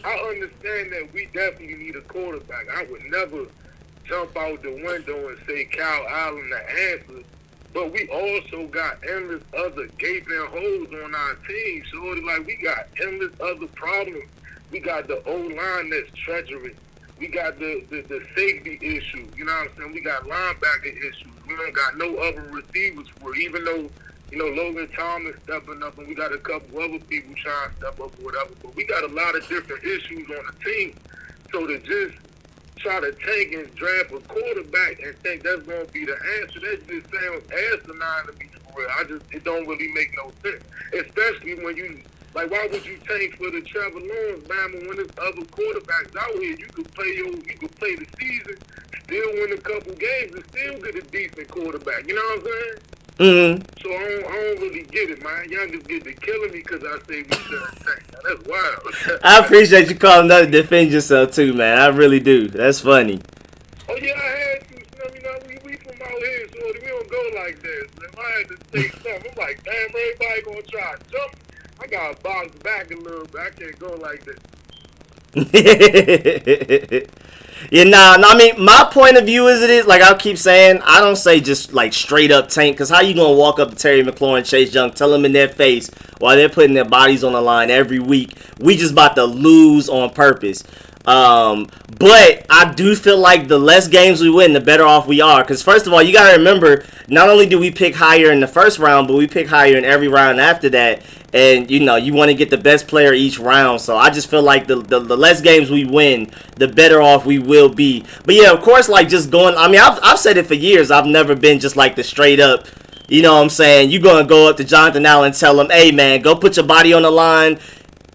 Speaker 3: I understand that we definitely need a quarterback. I would never jump out the window and say Cal Allen the answer. But we also got endless other gaping holes on our team. So it's like we got endless other problems. We got the O-line that's treacherous. We got the safety issue. You know what I'm saying? We got linebacker issues. We don't got no other receivers for it. Even though, Logan Thomas stepping up and we got a couple other people trying to step up or whatever. But we got a lot of different issues on the team. So to just try to take and draft a quarterback and think that's going to be the answer, that just sounds asinine to me for real. It don't really make no sense. Especially when you, like, why would you take for the Trevor Lawrence, man, when there's other quarterbacks out here, you could play the season, still win a couple games, and still get a decent quarterback. You know what I'm saying?
Speaker 1: Mm-hmm.
Speaker 3: So I don't really get it, man. Y'all just get to killing me because I say we shouldn't tank. That's wild.
Speaker 1: I appreciate you calling up to defend yourself too, man. I really do. That's funny.
Speaker 3: Oh yeah, I had to. We from out here, so we don't go like this. If I had to say something, I'm like, damn, everybody gonna try to jump. I gotta box back a little bit. I can't go like this.
Speaker 1: Yeah, I mean, my point of view is, like I keep saying, I don't say just like straight up tank, because how you gonna walk up to Terry McLaurin, Chase Young, tell them in their face while they're putting their bodies on the line every week, we just about to lose on purpose. But I do feel like the less games we win, the better off we are. Because first of all, you got to remember, not only do we pick higher in the first round, but we pick higher in every round after that. And, you want to get the best player each round. So I just feel like the less games we win, the better off we will be. But yeah, of course, like just going, I mean, I've said it for years. I've never been just like the straight up, you know what I'm saying? You're going to go up to Jonathan Allen and tell him, hey man, go put your body on the line.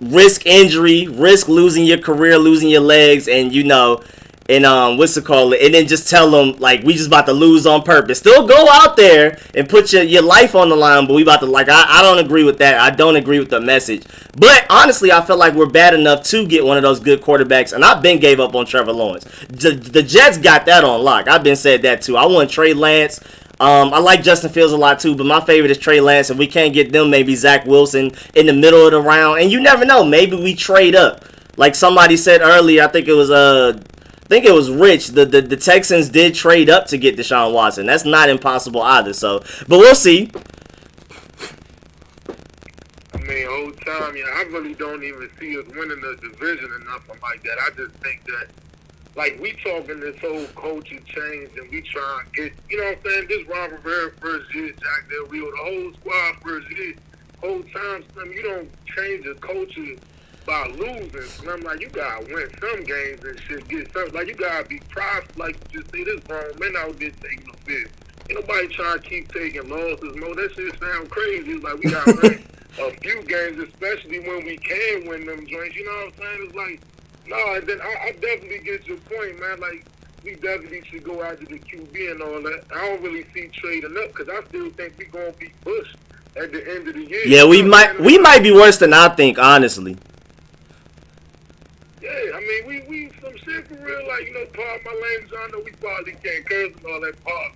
Speaker 1: Risk injury, risk losing your career, losing your legs, and and then just tell them like we just about to lose on purpose. Still go out there and put your life on the line, but we about to I don't agree with that. I don't agree with the message. But honestly, I feel like we're bad enough to get one of those good quarterbacks, and I've been gave up on Trevor Lawrence. The Jets got that on lock. I've been said that too. I want Trey Lance. I like Justin Fields a lot too, but my favorite is Trey Lance. If we can't get them, maybe Zach Wilson in the middle of the round. And you never know, maybe we trade up. Like somebody said earlier, I think it was Rich. The Texans did trade up to get Deshaun Watson. That's not impossible either. So, but we'll see.
Speaker 3: I mean, whole time, I really don't even see us winning the division or nothing like that. I just think that, like, we talking this whole culture change and we trying to get, you know what I'm saying, this Ron Rivera first year, Jack Del Rio, the whole squad first year, whole time, you don't change the culture by losing. And I'm like, you gotta win some games and shit, get something. Like, you gotta be prideful, like you just say, this grown men out there taking the bid. Ain't nobody trying to keep taking losses, Mo. That shit sound crazy. It's like, we gotta win a few games, especially when we can win them joints. You know what I'm saying? It's like, no, and then I definitely get your point, man. Like, we definitely should go after the QB and all that. I don't really see trading up because I still think we're going to be pushed at the end of the year.
Speaker 1: Yeah, we might be worse than I think, honestly.
Speaker 3: Yeah, I mean, we some shit for real. Like, pardon my language. I know we probably can't curse and all that part.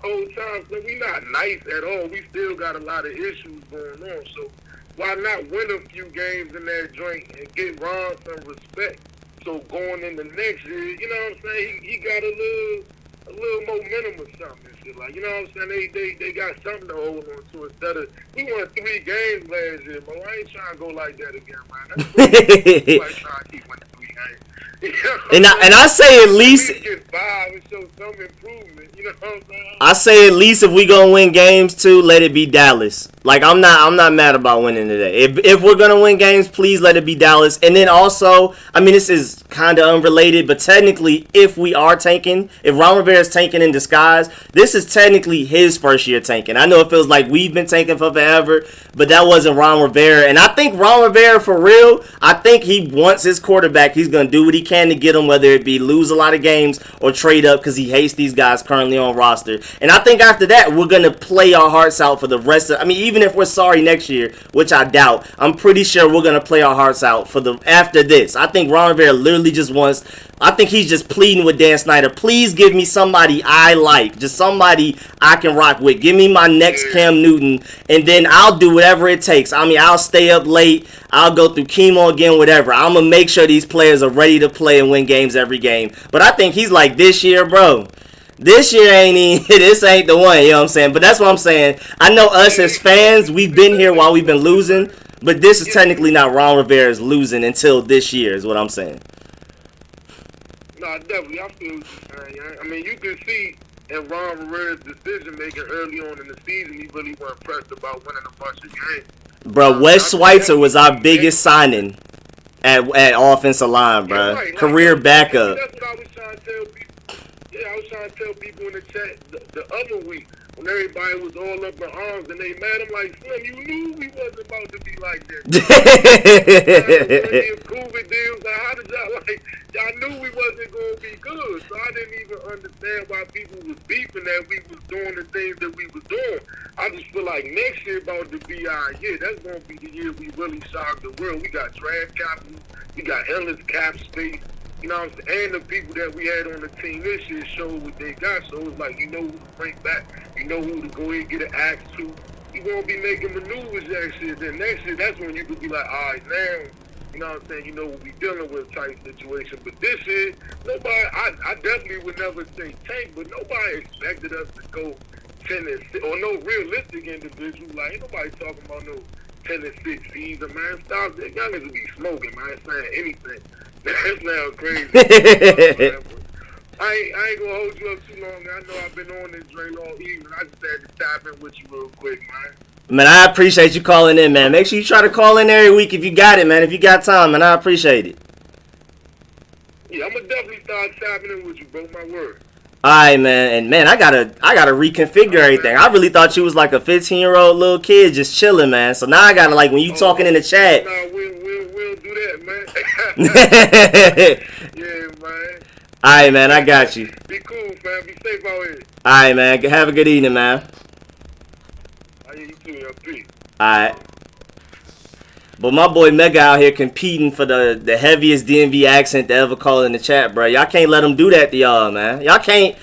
Speaker 4: whole time. So we not nice at all. We still got a lot of issues going on. So why not win a few games in that joint and get Ron some respect? So going into next year, you know what I'm saying? He got a little momentum or something and shit. Like, you know what I'm saying? They got something to hold on to instead of we won 3 games last year, but I ain't trying to go like that again, man. That's cool. Like trying to keep winning 3 games. You know
Speaker 1: And I say at least
Speaker 4: get 5 and show some improvement. You know what I'm saying?
Speaker 1: I say at least if we gonna win games too, let it be Dallas. Like I'm not mad about winning today. If we're gonna win games, please let it be Dallas. And then also, I mean, this is kind of unrelated, but technically, if we are tanking, if Ron Rivera is tanking in disguise, this is technically his first year tanking. I know it feels like we've been tanking for forever, but that wasn't Ron Rivera. And I think Ron Rivera, for real, I think he wants his quarterback. He's gonna do what he can to get him, whether it be lose a lot of games or trade up because he hates these guys currently on roster. And I think after that, we're gonna play our hearts out for the rest of. I mean, even if we're sorry next year, which I doubt, I'm pretty sure we're gonna play our hearts out for the after this. I think Ron Rivera literally just wants. I think he's just pleading with Dan Snyder. Please give me somebody I like, just somebody I can rock with. Give me my next Cam Newton, and then I'll do whatever it takes. I mean, I'll stay up late. I'll go through chemo again, whatever. I'm gonna make sure these players are ready to play and win games every game. But I think he's like, this year, bro. This year ain't even, this ain't the one, you know what I'm saying? But that's what I'm saying. I know us as fans, we've been here while we've been losing, but this is technically not Ron Rivera's losing until this year is what I'm saying.
Speaker 4: No, definitely. I feel what you're saying. I mean, you can see in Ron Rivera's decision making early on in the season, he really wasn't pressed about winning a bunch of games.
Speaker 1: Bro, Wes Schweitzer was our biggest signing at offensive line, bro.
Speaker 4: Yeah, right.
Speaker 1: Career backup.
Speaker 4: That's what I was trying to tell people. Yeah, I was trying to tell people in the chat the other week when everybody was all up in arms and they mad. I'm like, Slim, you knew we wasn't about to be like that. COVID deals. Like, how did y'all knew we wasn't going to be good. So I didn't even understand why people was beefing that we was doing the things that we was doing. I just feel like next year about to be our year. That's going to be the year we really shock the world. We got draft capital. We got endless cap space. You know what I'm saying? And the people that we had on the team this year showed what they got. So it's like, you know who to bring back. You know who to go ahead and get an axe to. You're going to be making maneuvers next year. Then next year, that's when you could be like, all right, now, you know what I'm saying? You know what we dealing with type situation. But this year, nobody, I definitely would never say tank, but nobody expected us to go 10 and 6, or no realistic individual. Like, ain't nobody talking about no 10 and 6 season, man. Stop that. Y'all niggas be smoking, man. Saying anything. That's now crazy. I ain't gonna hold you up too long. I know I've been on this drain all evening. I just had to tap in with you real quick, man.
Speaker 1: Man, I appreciate you calling in, man. Make sure you try to call in every week if you got it, man. If you got time, man, I appreciate it.
Speaker 4: Yeah, I'm gonna definitely start tapping in with you, bro. My word.
Speaker 1: Alright, man, and man, I gotta reconfigure everything. I really thought you was like a 15-year-old little kid just chilling, man. So now I gotta, like, when you talking in the chat.
Speaker 4: Nah, we'll do that, man. Yeah, man.
Speaker 1: Alright, man, I got you.
Speaker 4: Be cool, man. Be safe out here.
Speaker 1: Alright, man. Have a good evening, man.
Speaker 4: I hear you too, yo. Peace.
Speaker 1: Alright. But my boy Mega out here competing for the heaviest DMV accent to ever call in the chat, bro. Y'all can't let him do that to y'all, man. Y'all can't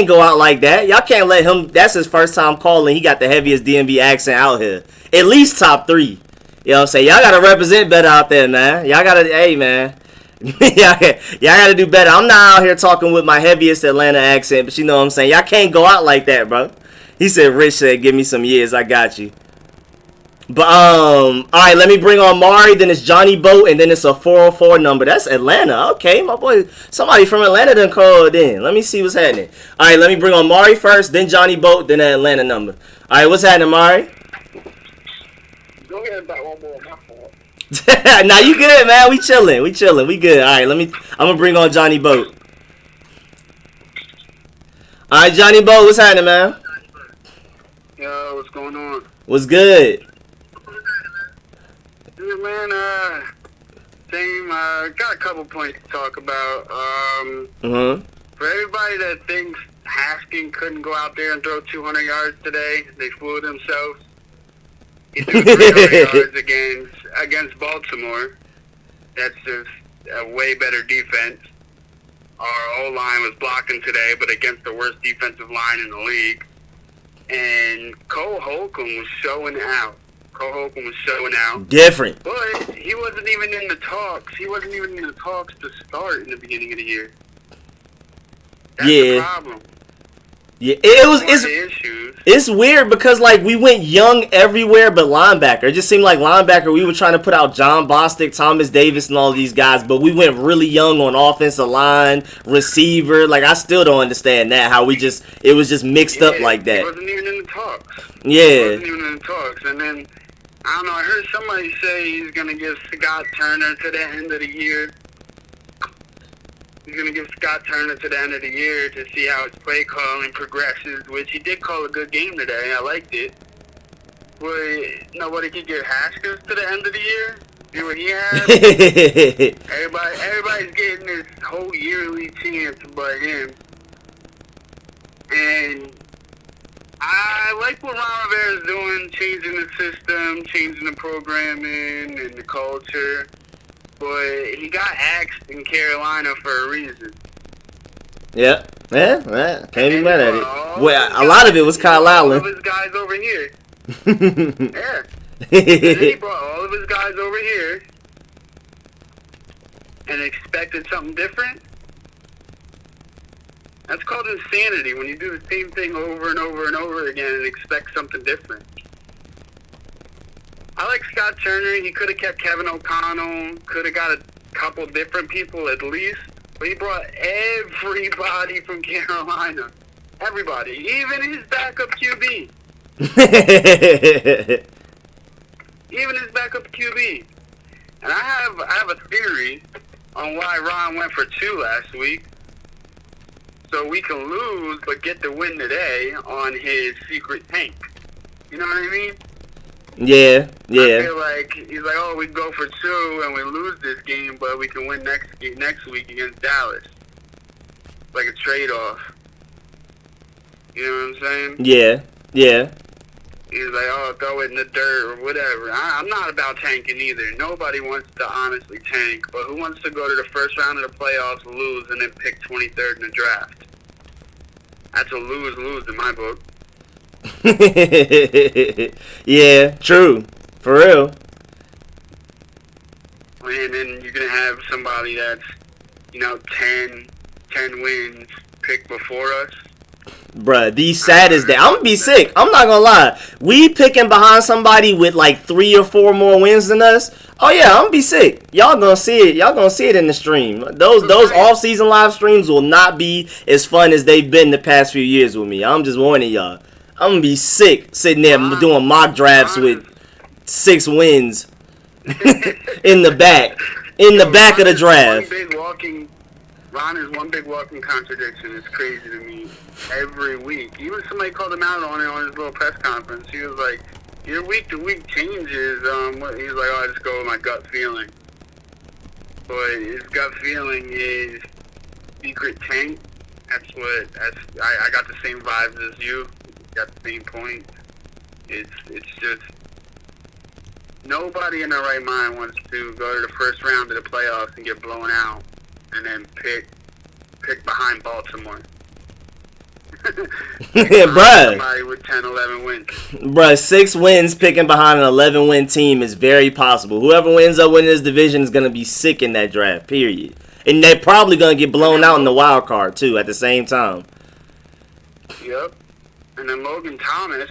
Speaker 1: go out like that. Y'all can't let him. That's his first time calling. He got the heaviest DMV accent out here. At least top 3. You know what I'm saying? Y'all gotta represent better out there, man. Y'all gotta, hey, man. y'all gotta do better. I'm not out here talking with my heaviest Atlanta accent, but you know what I'm saying? Y'all can't go out like that, bro. He said, Rich said, give me some years. I got you. But, alright, let me bring on Mari, then it's Johnny Boat, and then it's a 404 number. That's Atlanta. Okay, my boy, somebody from Atlanta done called in. Let me see what's happening. Alright, let me bring on Mari first, then Johnny Boat, then the Atlanta number. Alright, what's happening, Mari?
Speaker 4: Go ahead and back one more. My fault.
Speaker 1: Nah, you good, man. We chilling. We good. Alright, I'm gonna bring on Johnny Boat. Alright, Johnny Boat, what's happening, man?
Speaker 3: Yo, what's going on?
Speaker 1: What's good?
Speaker 3: Good, man. Same. Got a couple points to talk about. For everybody that thinks Haskins couldn't go out there and throw 200 yards today, they fooled themselves. He threw 300 yards against Baltimore. That's just a way better defense. Our O-line was blocking today, but against the worst defensive line in the league. and Cole Holcomb was showing out.
Speaker 1: Different.
Speaker 3: But he wasn't even in the talks. He wasn't even in the talks to start in the beginning of the year. That's the problem.
Speaker 1: Yeah, it's weird because like we went young everywhere but linebacker. It just seemed like linebacker we were trying to put out John Bostic, Thomas Davis, and all these guys, but we went really young on offensive line, receiver. Like I still don't understand that how it was just mixed up like that.
Speaker 3: He wasn't even in the talks.
Speaker 1: Yeah.
Speaker 3: He wasn't even in the talks, and then I don't know. I heard somebody say he's gonna give Scott Turner to the end of the year. He's going to give Scott Turner to the end of the year to see how his play calling progresses, which he did call a good game today. I liked it. But nobody could give Haskins to the end of the year. See what he has? Everybody's getting this whole yearly chance but him. And I like what Ron Rivera's doing, changing the system, changing the programming and the culture. But he got axed in Carolina for a reason.
Speaker 1: Yeah. Can't be mad at it. Well, a lot of it was Kyle Allen.
Speaker 3: All of his guys over here. Yeah. And then he brought all of his guys over here and expected something different. That's called insanity, when you do the same thing over and over and over again and expect something different. I like Scott Turner. He could have kept Kevin O'Connell. Could have got a couple different people at least. But he brought everybody from Carolina. Everybody. Even his backup QB. And I have a theory on why Ron went for 2 last week. So we can lose but get the win today on his secret tank. You know what I mean?
Speaker 1: Yeah.
Speaker 3: I feel like he's like, oh, we go for 2 and we lose this game, but we can win next week against Dallas. Like a trade-off. You know what I'm saying?
Speaker 1: Yeah.
Speaker 3: He's like, oh, throw it in the dirt or whatever. I'm not about tanking either. Nobody wants to honestly tank, but who wants to go to the first round of the playoffs, lose, and then pick 23rd in the draft? That's a lose-lose in my book.
Speaker 1: Yeah, true. For real.
Speaker 3: And then you're going to have somebody that's, 10 wins picked before us.
Speaker 1: Bruh, the saddest day. I'm going to be sick. I'm not going to lie. We picking behind somebody with like 3 or 4 more wins than us. Oh, yeah, I'm going to be sick. Y'all going to see it. Y'all going to see it in the stream. Those off-season live streams will not be as fun as they've been the past few years with me. I'm just warning y'all. I'm going to be sick sitting there doing mock drafts with 6 wins in the back. In the back of the draft.
Speaker 3: Ron is one big walking contradiction. It's crazy to me. Every week. Even somebody called him out on it on his little press conference. He was like, your week-to-week changes. He's like, oh, I just go with my gut feeling. But his gut feeling is secret tank. I got the same vibes as you. Got the same point. It's just nobody in their right mind wants to go to the first round of the playoffs and get blown out and then pick behind Baltimore.
Speaker 1: Bruh.
Speaker 3: Somebody with 10, 11 wins.
Speaker 1: Bruh, 6 wins picking behind an 11-win team is very possible. Whoever ends up winning this division is going to be sick in that draft, period. And they're probably going to get blown out in the wild card, too, at the same time.
Speaker 3: Yep. And then Logan Thomas,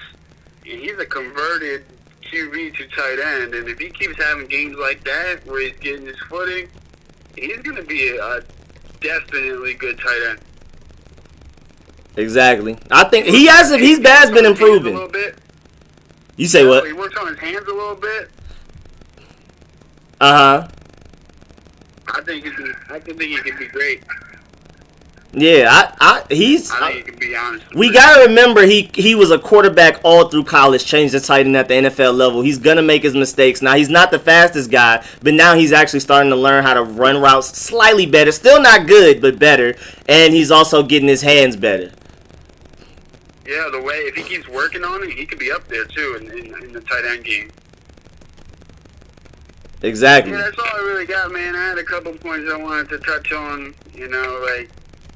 Speaker 3: he's a converted QB to tight end. And if he keeps having games like that where he's getting his footing, he's going to be a definitely good tight end.
Speaker 1: Exactly. I think his bad's been improving.
Speaker 3: A little bit.
Speaker 1: You say what?
Speaker 3: He works on his hands a little bit.
Speaker 1: Uh-huh.
Speaker 3: I think he could be great.
Speaker 1: Yeah,
Speaker 3: I think he can be honest.
Speaker 1: We gotta remember he was a quarterback all through college, changed to tight end at the NFL level. He's gonna make his mistakes. Now he's not the fastest guy, but now he's actually starting to learn how to run routes slightly better. Still not good, but better. And he's also getting his hands better.
Speaker 3: Yeah, the way if he keeps working on it, he could be up there too in the tight end game.
Speaker 1: Exactly.
Speaker 3: Yeah, that's all I really got, man. I had a couple points I wanted to touch on.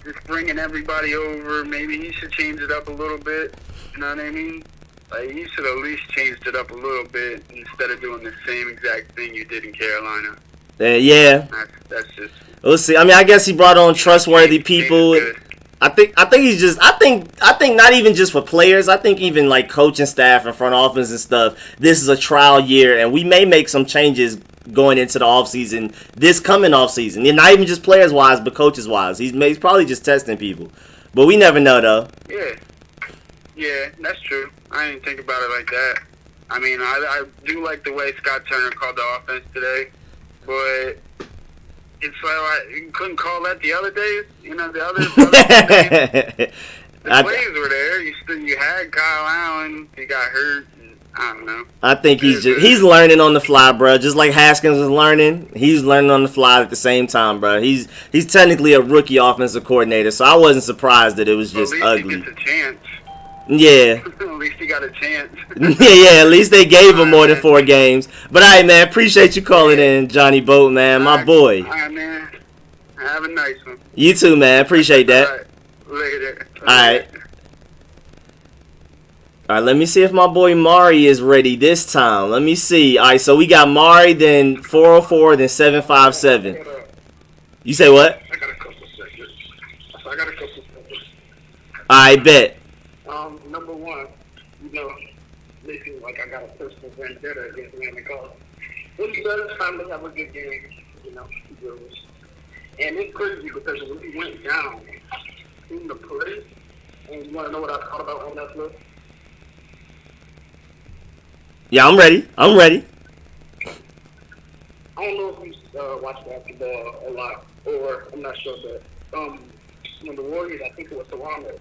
Speaker 3: just bringing everybody over. Maybe he should change it up a little bit. You know what I mean? Like, you should at least changed it up a little bit instead of doing the same exact thing you did in Carolina.
Speaker 1: Yeah.
Speaker 3: That's just.
Speaker 1: We'll see. I mean, I guess he brought on trustworthy people. I think he's just. I think not even just for players. I think even like coaching staff and front office and stuff. This is a trial year, and we may make some changes going into the offseason, this coming offseason. And not even just players wise, but coaches wise. He's probably just testing people, but we never know though.
Speaker 3: Yeah, that's true. I didn't think about it like that. I mean, I do like the way Scott Turner called the offense today, but it's like you couldn't call that the other days. You know, the other days, the plays were there. You had Kyle Allen. He got hurt. I don't know.
Speaker 1: I think he's learning on the fly, bro. Just like Haskins was learning, he's learning on the fly at the same time, bro. He's technically a rookie offensive coordinator, so I wasn't surprised that it was just ugly.
Speaker 3: He gets a chance.
Speaker 1: Yeah.
Speaker 3: At least he got a chance.
Speaker 1: yeah. At least they gave him more than 4 games. But all right, man. Appreciate you calling in, Johnny Boat, man. My boy.
Speaker 3: All right, man. Have a nice one.
Speaker 1: You too, man. Appreciate that.
Speaker 3: All right. Later.
Speaker 1: All right. All right, let me see if my boy Mari is ready this time. Let me see. All right, so we got Mari, then 404, then 757. You say what?
Speaker 4: I got a couple seconds. All
Speaker 1: right, bet.
Speaker 4: Number one, making like I got a personal vendetta against Landon Collins. When he does finally have a good game, he goes. And it's crazy because when he went down in the play, and you want to know what I thought about on that play?
Speaker 1: Yeah, I'm ready.
Speaker 4: I don't know if you watch basketball a lot, or I'm not sure, but when the Warriors, I think it was Toronto,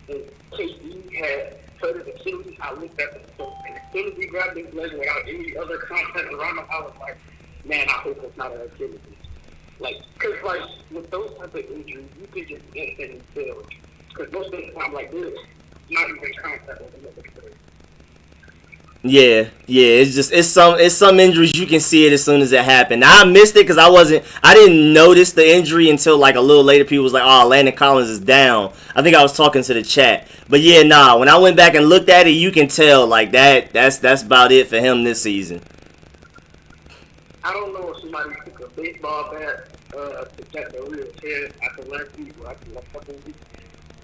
Speaker 4: and KD had played the Achilles, I looked at the film, and as soon as he grabbed his leg without any other contact around him, I was like, man, I hope it's not an Achilles. Like, because, like, with those type of injuries, you can just instantly feel. Because most of the time, like this, not even contact with another player.
Speaker 1: Yeah, it's some injuries you can see it as soon as it happened. Now, I missed it because I didn't notice the injury until like a little later. People was like, "Oh, Landon Collins is down." I think I was talking to the chat, but yeah, when I went back and looked at it, you can tell like that's about it for him this season.
Speaker 4: I don't know if somebody took a baseball bat to check the real head after last week or after a couple of weeks.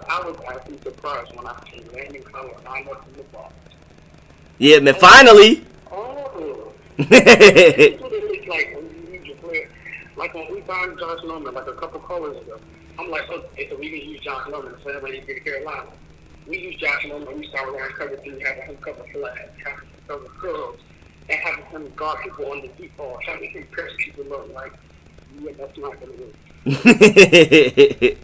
Speaker 4: I was actually surprised when I seen Landon Collins line up in the ball.
Speaker 1: Yeah, man, finally.
Speaker 4: Oh. It's what it looks like when you use your player. Like when we found Josh Norman, like a couple callers ago, I'm like, okay, so we didn't use Josh Norman the same way he did Carolina. We used Josh Norman, we started around cover 3, having him cover flat, having him cover curls, and having him guard people on the deep ball, trying to make him press people up like, yeah, that's not going to work.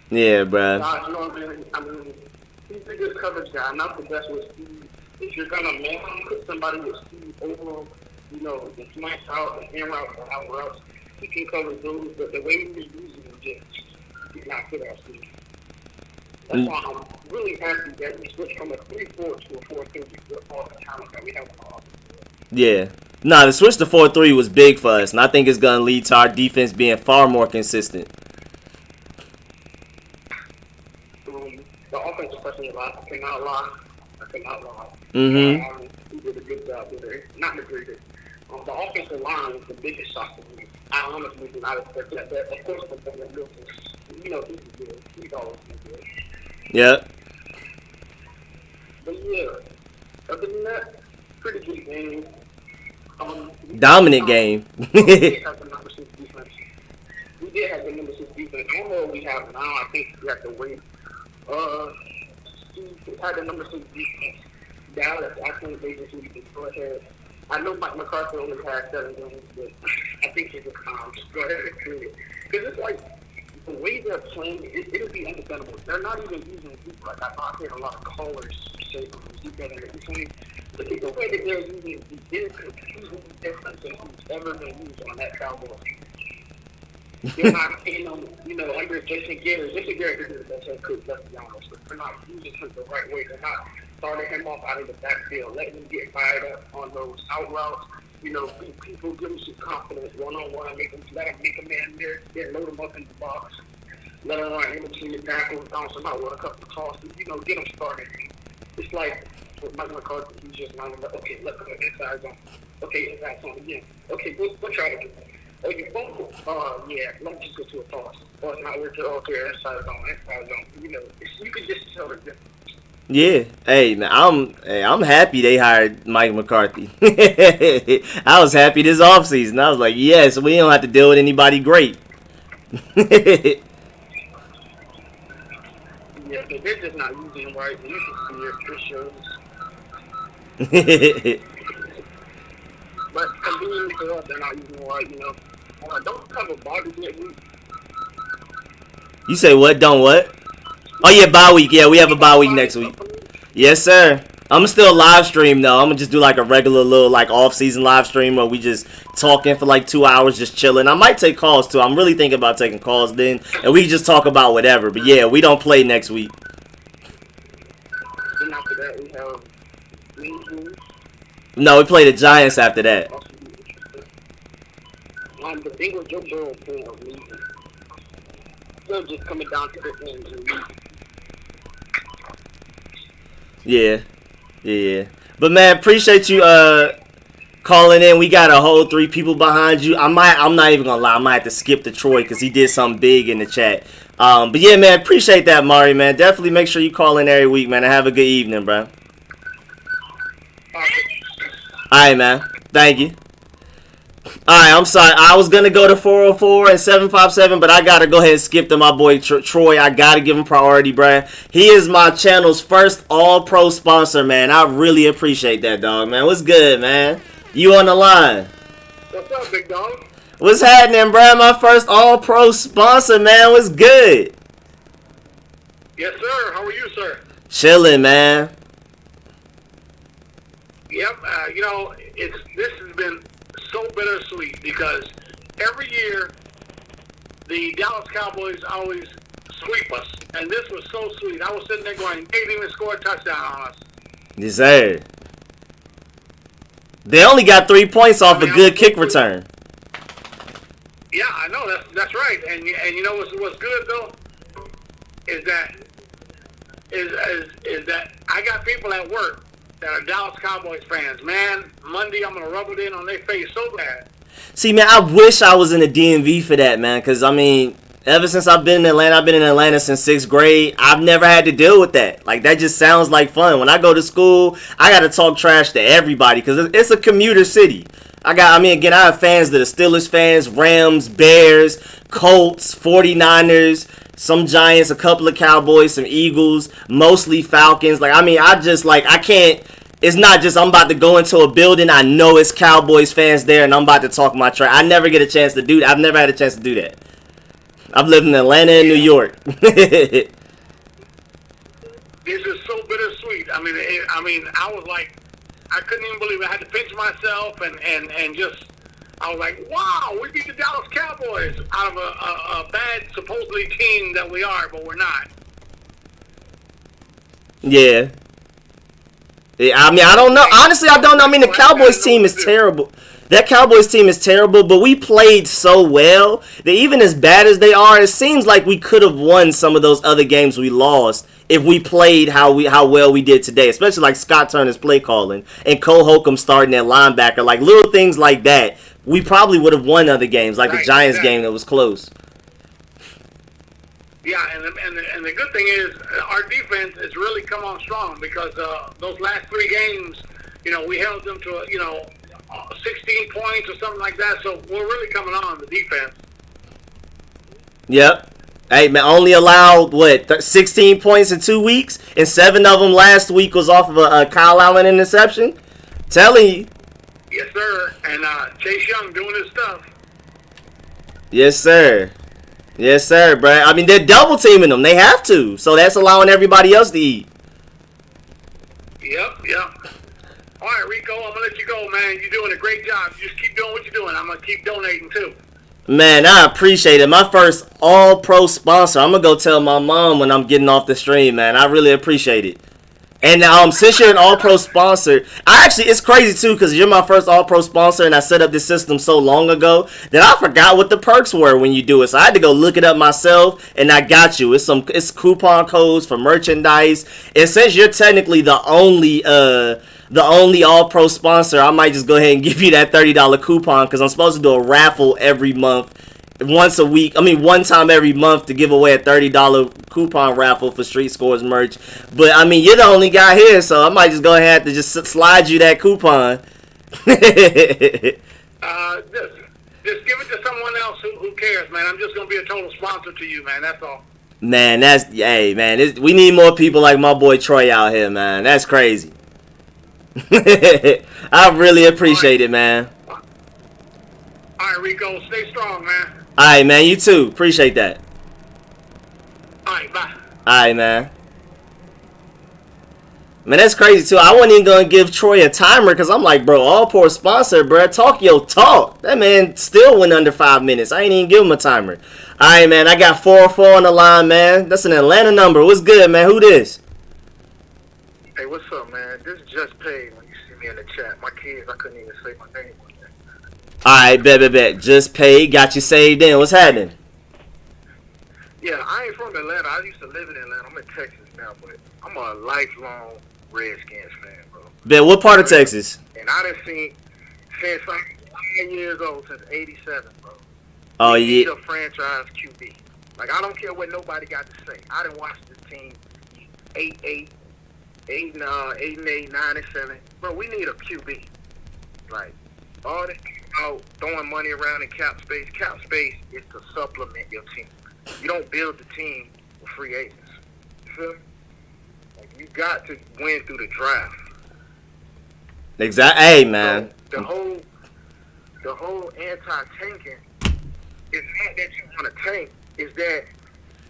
Speaker 1: Yeah, bro.
Speaker 4: Josh Norman, I mean, he's a good coverage guy, not the best with speed. If you're going to man put somebody with speed over, the smash out, the in route, or out routes, he can cover those, but the way he was using them he's not good at speed. That's why I'm really happy that we switched from a 3-4 to a 4-3 with all the talent that we have on our offense.
Speaker 1: Yeah. The switch to 4-3 was big for us, and I think it's going to lead to our defense being far more consistent.
Speaker 4: The offense, especially a lot. I cannot lie.
Speaker 1: Mm-hmm.
Speaker 4: He did a good job with it. Not the greatest. The offensive line was the biggest shock to me. I honestly did not expect that. But of course, the Wilson, he's good. He's always been good.
Speaker 1: Yep.
Speaker 4: But yeah, other than that, pretty good game.
Speaker 1: Dominant game.
Speaker 4: We did have the number 6 defense. I don't know what we have now. I think we have to wait. Steve had the number 6 defense. Dallas, I think they just need to go ahead. I know Mike McCarthy only had 7 games, but I think it's a just go ahead and do it. Because it's like, the way they're playing, it'll be understandable. They're not even using deep. Like, I've heard a lot of callers say deep better than saying, but the way that they're using deep is completely different than who's ever been used on that Cowboys. They're not paying them, under Jason Garrett. Jason Garrett is the best head coach, let's be honest. But they're not using him the right way. They're not starting him off out of the backfield, letting him get fired up on those out routes, beat people, give them some confidence, one-on-one, make a man there, then load them up in the box. Let them run him between the tackles, bounce them out with a couple of tosses, get them started. It's like with Mike McCarthy, he's just not like, okay, let's go inside zone. Okay, inside zone again. Okay, we'll try to do that. Oh, you fumble. Yeah, let me just go to a toss. Or it's not working. Okay, inside zone. You can just tell the difference.
Speaker 1: Yeah, hey man, I'm happy they hired Mike McCarthy. I was happy this offseason. I was like, yes, we don't have to deal with anybody great.
Speaker 4: Yeah, but they're just not using him right. You can see it, it shows. But conveniently for us, they're not using him right, Don't cover bodies yet.
Speaker 1: You say what? Don't what? Oh yeah, bye week. Yeah, we have a bye week next week. Yes, sir. I'm gonna still live stream though. I'm gonna just do like a regular little like off-season live stream where we just talking for like 2 hours, just chilling. I might take calls too. I'm really thinking about taking calls then, and we can just talk about whatever. But yeah, we don't play next week.
Speaker 4: Then after that, we have
Speaker 1: No, we play the Giants after that.
Speaker 4: The Bengals, Joe Burrow playing they're just coming down to the end.
Speaker 1: Yeah. But man, appreciate you calling in. We got a whole 3 people behind you. I'm not even gonna lie, I might have to skip to Troy because he did something big in the chat. But yeah, man, appreciate that, Mari, man. Definitely make sure you call in every week, man, and have a good evening, bro. Alright, man. Thank you. Alright, I'm sorry. I was going to go to 404 and 757, but I got to go ahead and skip to my boy Troy. I got to give him priority, bruh. He is my channel's first all-pro sponsor, man. I really appreciate that, dog, man. What's good, man? You on the line?
Speaker 4: What's up, big dog?
Speaker 1: What's happening, bruh? My first all-pro sponsor, man. What's good?
Speaker 4: Yes, sir. How are you, sir?
Speaker 1: Chilling, man.
Speaker 4: Yep. This has been so bittersweet because every year the Dallas Cowboys always sweep us, and this was so sweet. I was sitting there going, they didn't even score a touchdown on us.
Speaker 1: Yes, sir. They only got 3 points off a good kick return.
Speaker 4: Yeah, I know that's right. And you know what's good though is that I got people at work that are Dallas Cowboys fans. Man, Monday I'm gonna rub it in on their face so bad.
Speaker 1: See, man, I wish I was in the DMV for that, man. Because I mean, ever since I've been in Atlanta since 6th grade. I've never had to deal with that. Like, that just sounds like fun. When I go to school, I got to talk trash to everybody because it's a commuter city. I have fans that are Steelers fans, Rams, Bears, Colts, 49ers, some Giants, a couple of Cowboys, some Eagles, mostly Falcons. I can't. It's not just I'm about to go into a building, I know it's Cowboys fans there, and I'm about to talk my trash. I never get a chance to do that. I've never had a chance to do that. I've lived in Atlanta and New York.
Speaker 4: This is so bittersweet. I was like, I couldn't even believe it. I had to pinch myself and just, I was like, wow, we beat the Dallas Cowboys out of a bad, supposedly team that we are, but we're not.
Speaker 1: Yeah. I don't know. Honestly, I don't know. The Cowboys team is terrible. That Cowboys team is terrible, but we played so well that even as bad as they are, it seems like we could have won some of those other games we lost if we played how well we did today, especially like Scott Turner's play calling and Cole Holcomb starting at linebacker. Like little things like that, we probably would have won other games, like the Giants game that was close.
Speaker 4: Yeah, and the good thing is our defense has really come on strong because those last 3 games, we held them to 16 points or something like that. So we're really coming on the defense.
Speaker 1: Yep. Hey man, only allowed 16 points in 2 weeks, and 7 of them last week was off of a Kyle Allen interception. Telling you.
Speaker 4: Yes, sir. And Chase Young doing his stuff.
Speaker 1: Yes, sir. Yes, sir, bro. They're double teaming them. They have to. So that's allowing everybody else to eat.
Speaker 4: Yep. All right, Rico, I'm going to let you go, man. You're doing a great job. You just keep doing what you're doing. I'm going to keep donating, too.
Speaker 1: Man, I appreciate it. My first all-pro sponsor. I'm going to go tell my mom when I'm getting off the stream, man. I really appreciate it. And since you're an All-Pro sponsor, it's crazy too because you're my first All-Pro sponsor, and I set up this system so long ago that I forgot what the perks were when you do it. So I had to go look it up myself, and I got you. It's coupon codes for merchandise. And since you're technically the only All-Pro sponsor, I might just go ahead and give you that $30 coupon because I'm supposed to do a raffle every month. One time every month to give away a $30 coupon raffle for Street Scores merch. But you're the only guy here, so I might just go ahead and just slide you that coupon.
Speaker 5: Just give it to someone else who cares, man. I'm just gonna be a total sponsor to you, man. That's all.
Speaker 1: Man, we need more people like my boy Troy out here, man. That's crazy. I really appreciate it, man.
Speaker 5: All right, Rico, stay strong, man.
Speaker 1: All right, man. You too. Appreciate that.
Speaker 5: All right, bye.
Speaker 1: All right, man. Man, that's crazy, too. I wasn't even going to give Troy a timer because I'm like, bro, All-Pro sponsor, bro. Talk your talk. That man still went under 5 minutes. I ain't even give him a timer. All right, man. I got 404 on the line, man. That's an Atlanta number. What's good, man? Who this?
Speaker 5: Hey, what's up, man? This is Just Paid when you see me in the chat. My kids, I couldn't even say my name.
Speaker 1: Alright, bet. Just paid. Got you saved in. What's happening?
Speaker 5: Yeah, I ain't from Atlanta. I used to live in Atlanta. I'm in Texas now, but I'm a lifelong Redskins fan, bro.
Speaker 1: Bet, what part of Texas?
Speaker 5: And I done seen since I'm 9 years old, since '87, bro.
Speaker 1: Oh,
Speaker 5: we
Speaker 1: yeah.
Speaker 5: need a franchise QB. Like, I don't care what nobody got to say. I done watched this team 8-8, 8-8, 9-7. Bro, we need a QB. Like, all this about throwing money around in cap space. Cap space is to supplement your team. You don't build the team with free agents. You feel me? Like, you got to win through the draft.
Speaker 1: Exactly. Hey, man.
Speaker 5: So the whole anti-tanking is not that you want to tank. Is that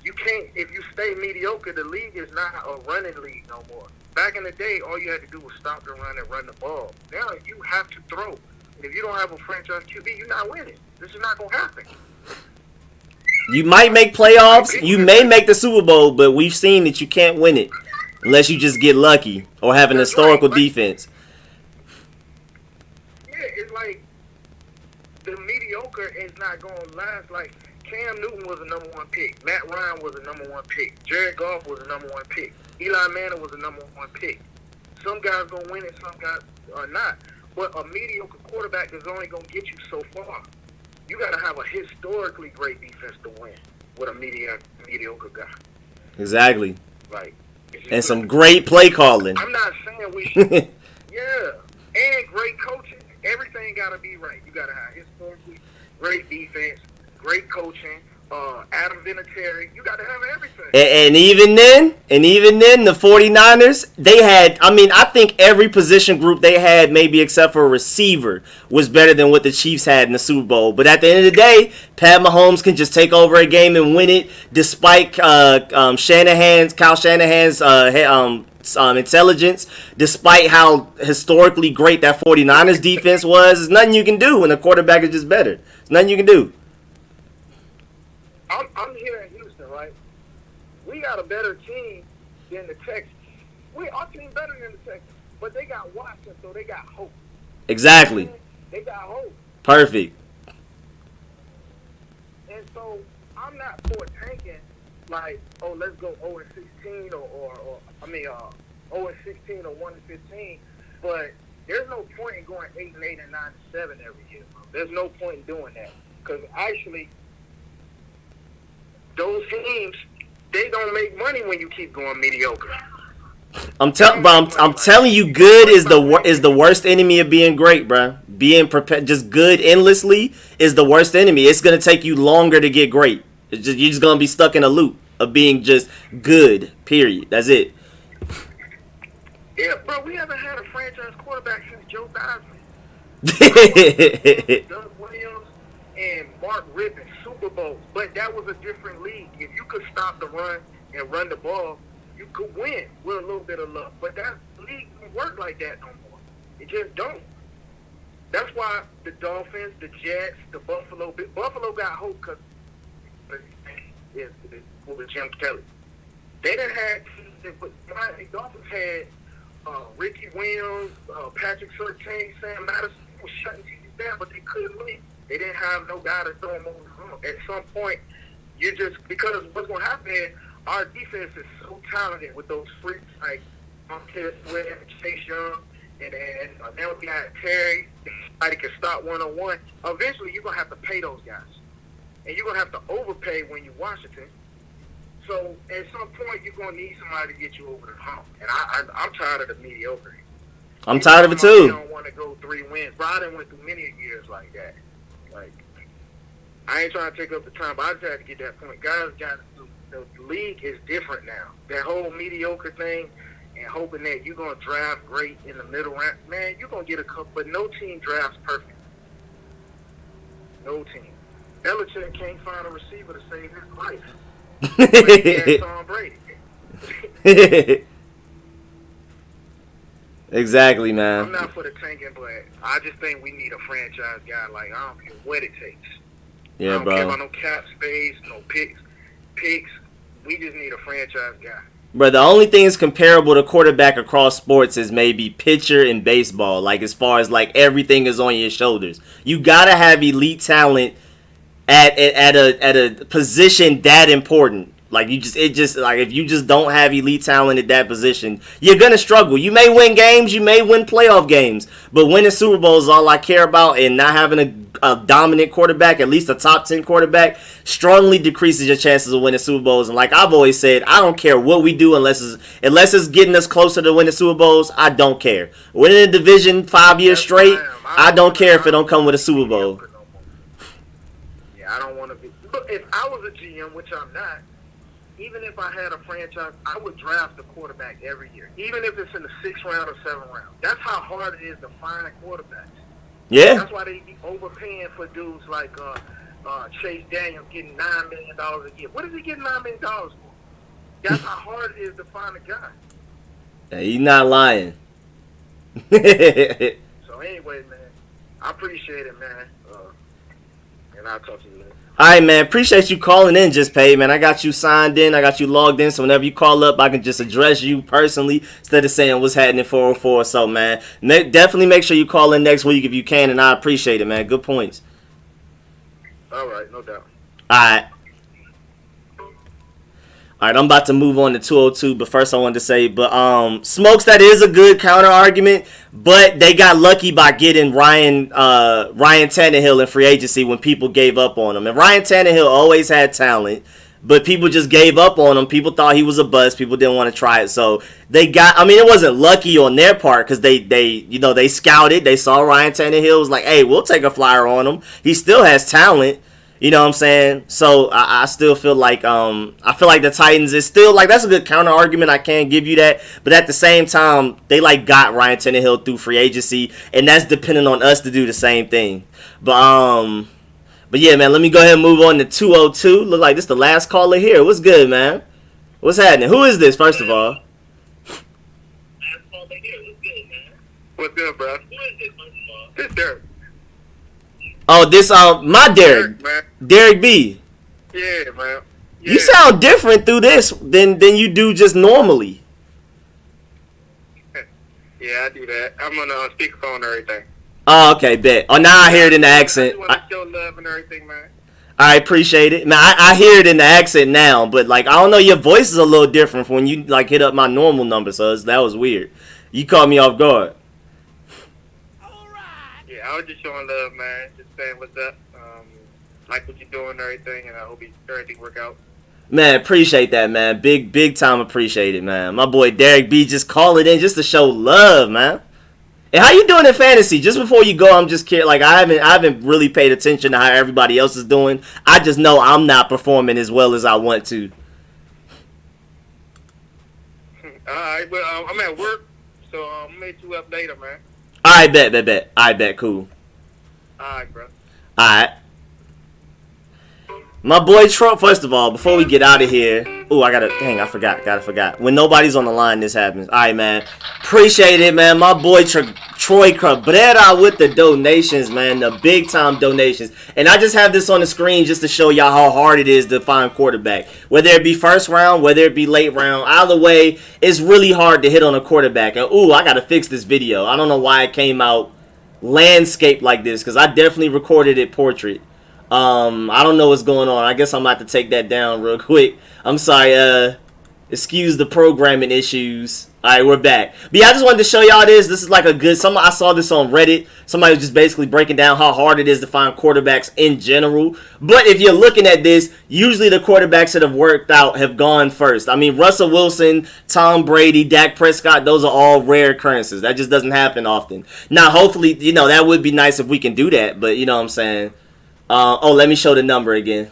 Speaker 5: you can't. If you stay mediocre, the league is not a running league no more. Back in the day, all you had to do was stop the run and run the ball. Now you have to throw. If you don't have a franchise QB, you're not winning. This is not going to happen.
Speaker 1: You might make playoffs. You may make the Super Bowl, but we've seen that you can't win it unless you just get lucky or have an historical defense.
Speaker 5: Yeah, it's like the mediocre is not going to last. Like, Cam Newton was a number 1 pick. Matt Ryan was a number 1 pick. Jared Goff was a number 1 pick. Eli Manning was a number 1 pick. Some guys going to win it, some guys are not. But a mediocre quarterback is only going to get you so far. You got to have a historically great defense to win with a mediocre guy.
Speaker 1: Exactly.
Speaker 5: Like,
Speaker 1: and some great play calling.
Speaker 5: I'm not saying we should. Yeah. And great coaching. Everything got to be right. You got to have historically great defense, great coaching, Adam Vinatieri. You got to have everything.
Speaker 1: And even then, the 49ers, they had, I think every position group they had, maybe except for a receiver, was better than what the Chiefs had in the Super Bowl. But at the end of the day, Pat Mahomes can just take over a game and win it, despite Kyle Shanahan's intelligence, despite how historically great that 49ers defense was. There's nothing you can do when the quarterback is just better. There's nothing you can do.
Speaker 5: I'm here in Houston, right? We got a better team than the Texans. Our team better than the Texans, but they got Watson, so they got hope.
Speaker 1: Exactly.
Speaker 5: They got hope.
Speaker 1: Perfect.
Speaker 5: And so I'm not for tanking, like, oh, let's go 0-16 or 0-16 or 1-15. But there's no point in going 8-8 and 9-7 every year. Bro. There's no point in doing that because actually, those teams, they don't make money when you keep going mediocre. I'm
Speaker 1: telling you, good is the worst enemy of being great, bro. Being just good endlessly is the worst enemy. It's gonna take you longer to get great. You're just gonna be stuck in a loop of being just good. Period. That's it.
Speaker 5: Yeah, bro. We haven't had a franchise quarterback since Joe Theismann. Doug Williams and Mark Rippon, Super Bowls. But that was a different league. If you could stop the run and run the ball, you could win with a little bit of luck. But that league don't work like that no more. It just don't. That's why the Dolphins, the Jets, the Buffalo got hope because with Jim Kelly. They didn't have, but the Dolphins had Ricky Williams, Patrick Surtain, Sam Madison was shutting teams down, but they couldn't win. They didn't have no guy to throw them over the hump. At some point, you just, because what's going to happen is our defense is so talented with those freaks like Montez Sweat, Chase Young, and then now we got Terry. Somebody can stop one-on-one. Eventually, you're going to have to pay those guys. And you're going to have to overpay when you're Washington. So at some point, you're going to need somebody to get you over the hump. And I'm tired of the mediocrity.
Speaker 1: I'm tired of it too.
Speaker 5: I don't want to go 3 wins. But I done went through many years like that. Like, I ain't trying to take up the time, but I just had to get that point. Guys got the league is different now. That whole mediocre thing and hoping that you're going to draft great in the middle round. Man, you're going to get a couple, but no team drafts perfect. No team. Belichick can't find a receiver to save his life. But he had Tom Brady.
Speaker 1: Exactly, man.
Speaker 5: I'm not for the tanking, but I just think we need a franchise guy. Like, I don't care what it takes.
Speaker 1: Yeah,
Speaker 5: I don't
Speaker 1: bro.
Speaker 5: care about no cap space, no picks. We just need a franchise guy.
Speaker 1: Bro, the only thing is comparable to quarterback across sports is maybe pitcher in baseball. Like, as far as, like, everything is on your shoulders. You gotta have elite talent at a position that important. Like, if you just don't have elite talent at that position, you're gonna struggle. You may win games, you may win playoff games, but winning Super Bowls is all I care about, and not having a dominant quarterback, at least a top 10 quarterback, strongly decreases your chances of winning Super Bowls. And like I've always said, I don't care what we do unless it's getting us closer to winning Super Bowls. I don't care. Winning a division 5 years straight, I don't care if it don't come with a Super Bowl.
Speaker 5: Yeah, I don't want to be. Look, if I was a GM, which I'm not, even if I had a franchise, I would draft a quarterback every year, even if it's in the 6th round or 7th round. That's how hard it is to find quarterbacks.
Speaker 1: Yeah.
Speaker 5: That's why they be overpaying for dudes like Chase Daniels getting $9 million a year. What is he getting $9 million for? That's how hard it is to find a guy.
Speaker 1: Yeah, he's not lying.
Speaker 5: So anyway, man, I appreciate it, man. And I'll talk to you later.
Speaker 1: All right, man. Appreciate you calling in, Just Pay, man. I got you signed in. I got you logged in. So whenever you call up, I can just address you personally instead of saying what's happening 404. So, man, definitely make sure you call in next week if you can, and I appreciate it, man. Good points.
Speaker 5: All right, no doubt.
Speaker 1: All right. All right, I'm about to move on to 202, but first I wanted to say, Smokes, that is a good counter argument, but they got lucky by getting Ryan Tannehill in free agency when people gave up on him. And Ryan Tannehill always had talent, but people just gave up on him. People thought he was a bust. People didn't want to try it. So it wasn't lucky on their part because they scouted. They saw Ryan Tannehill, was like, hey, we'll take a flyer on him. He still has talent. You know what I'm saying? So I still feel like the Titans is still like, that's a good counter argument. I can't give you that, but at the same time, they got Ryan Tannehill through free agency, and that's depending on us to do the same thing. But yeah, man, let me go ahead and move on to 202. Look like this the last caller here. What's good, man? What's happening? Who is this, first of all?
Speaker 4: What's good, bro? This Derek.
Speaker 1: Oh, this my Derek,
Speaker 4: man.
Speaker 1: Derek B.
Speaker 4: Yeah, man. Yeah.
Speaker 1: You sound different through this than you do just normally.
Speaker 4: Yeah, I do that. I'm on speakerphone and everything.
Speaker 1: Oh, okay, bet. Oh, now I hear it in the accent.
Speaker 4: I want to show love and everything, man.
Speaker 1: I appreciate it, man. I hear it in the accent now, but I don't know. Your voice is a little different from when you hit up my normal number, so that was weird. You caught me off guard.
Speaker 4: Yeah, I was just showing love, man. Just saying what's up. Like what you're doing and everything, and I hope everything work out.
Speaker 1: Man, appreciate that, man. Big time appreciate it, man. My boy Derek B just calling in just to show love, man. And how you doing in fantasy? Just before you go, I'm just curious. I haven't really paid attention to how everybody else is doing. I just know I'm not performing as well as I want to.
Speaker 4: All right, well, I'm at work, so I'll meet you up later, man.
Speaker 1: All right, bet. All right, bet, cool.
Speaker 4: All right, bro.
Speaker 1: All right. My boy Troy, first of all, before we get out of here, I forgot. When nobody's on the line, this happens. All right, man. Appreciate it, man. My boy Troy Cabrera with the donations, man. The big time donations. And I just have this on the screen just to show y'all how hard it is to find quarterback. Whether it be first round, whether it be late round, either way, it's really hard to hit on a quarterback. And I got to fix this video. I don't know why it came out landscape like this, because I definitely recorded it portrait. I don't know what's going on. I guess I'm about to take that down real quick. I'm sorry, excuse the programming issues. Alright, we're back. But yeah, I just wanted to show y'all this. This is like a good, I saw this on Reddit. Somebody was just basically breaking down how hard it is to find quarterbacks in general. But if you're looking at this, usually the quarterbacks that have worked out have gone first. I mean, Russell Wilson, Tom Brady, Dak Prescott, those are all rare occurrences. That just doesn't happen often. Now, hopefully, that would be nice if we can do that. But you know what I'm saying? Let me show the number again.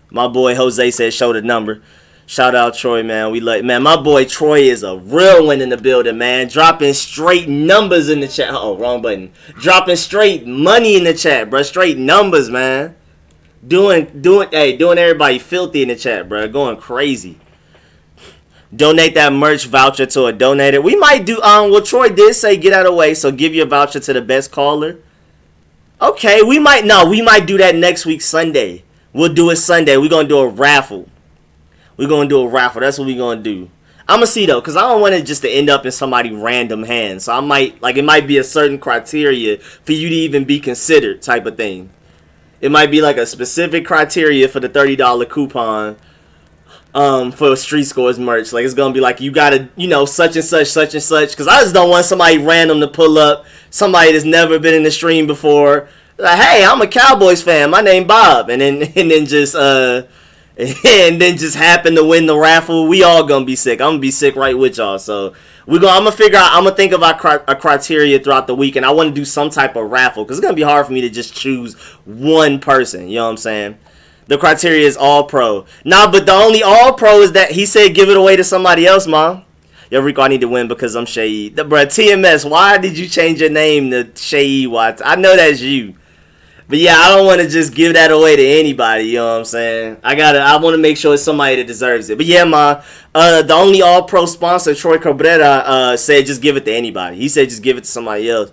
Speaker 1: My boy Jose said show the number. Shout out Troy, man. Man, my boy Troy is a real one in the building, man. Dropping straight numbers in the chat. Oh, wrong button. Dropping straight money in the chat, bro. Straight numbers, man. Doing everybody filthy in the chat, bro. Going crazy. Donate that merch voucher to a donator. We might do, Troy did say get out of the way, so give your voucher to the best caller. Okay, we might do that next week Sunday. We'll do it Sunday. We're going to do a raffle. That's what we're going to do. I'm going to see, though, because I don't want it just to end up in somebody random hands. So it might be a certain criteria for you to even be considered type of thing. It might be like a specific criteria for the $30 coupon for Street Scores merch. Like, it's going to be like, you got to, such and such, because I just don't want somebody random to pull up, somebody that's never been in the stream before. Like, hey, I'm a Cowboys fan. My name Bob. And then just happen to win the raffle. We all gonna be sick. I'm gonna be sick right with y'all. So I'm gonna think of a criteria throughout the week, and I want to do some type of raffle because it's gonna be hard for me to just choose one person. You know what I'm saying? The criteria is all pro. Nah, but the only all pro is that he said give it away to somebody else, Mom. Yo, Rico, I need to win because I'm Shade. Bruh, TMS, why did you change your name to Shade Watts? I know that's you. But yeah, I don't want to just give that away to anybody, you know what I'm saying? I want to make sure it's somebody that deserves it. But yeah, the only all-pro sponsor, Troy Cabrera, said just give it to anybody. He said just give it to somebody else.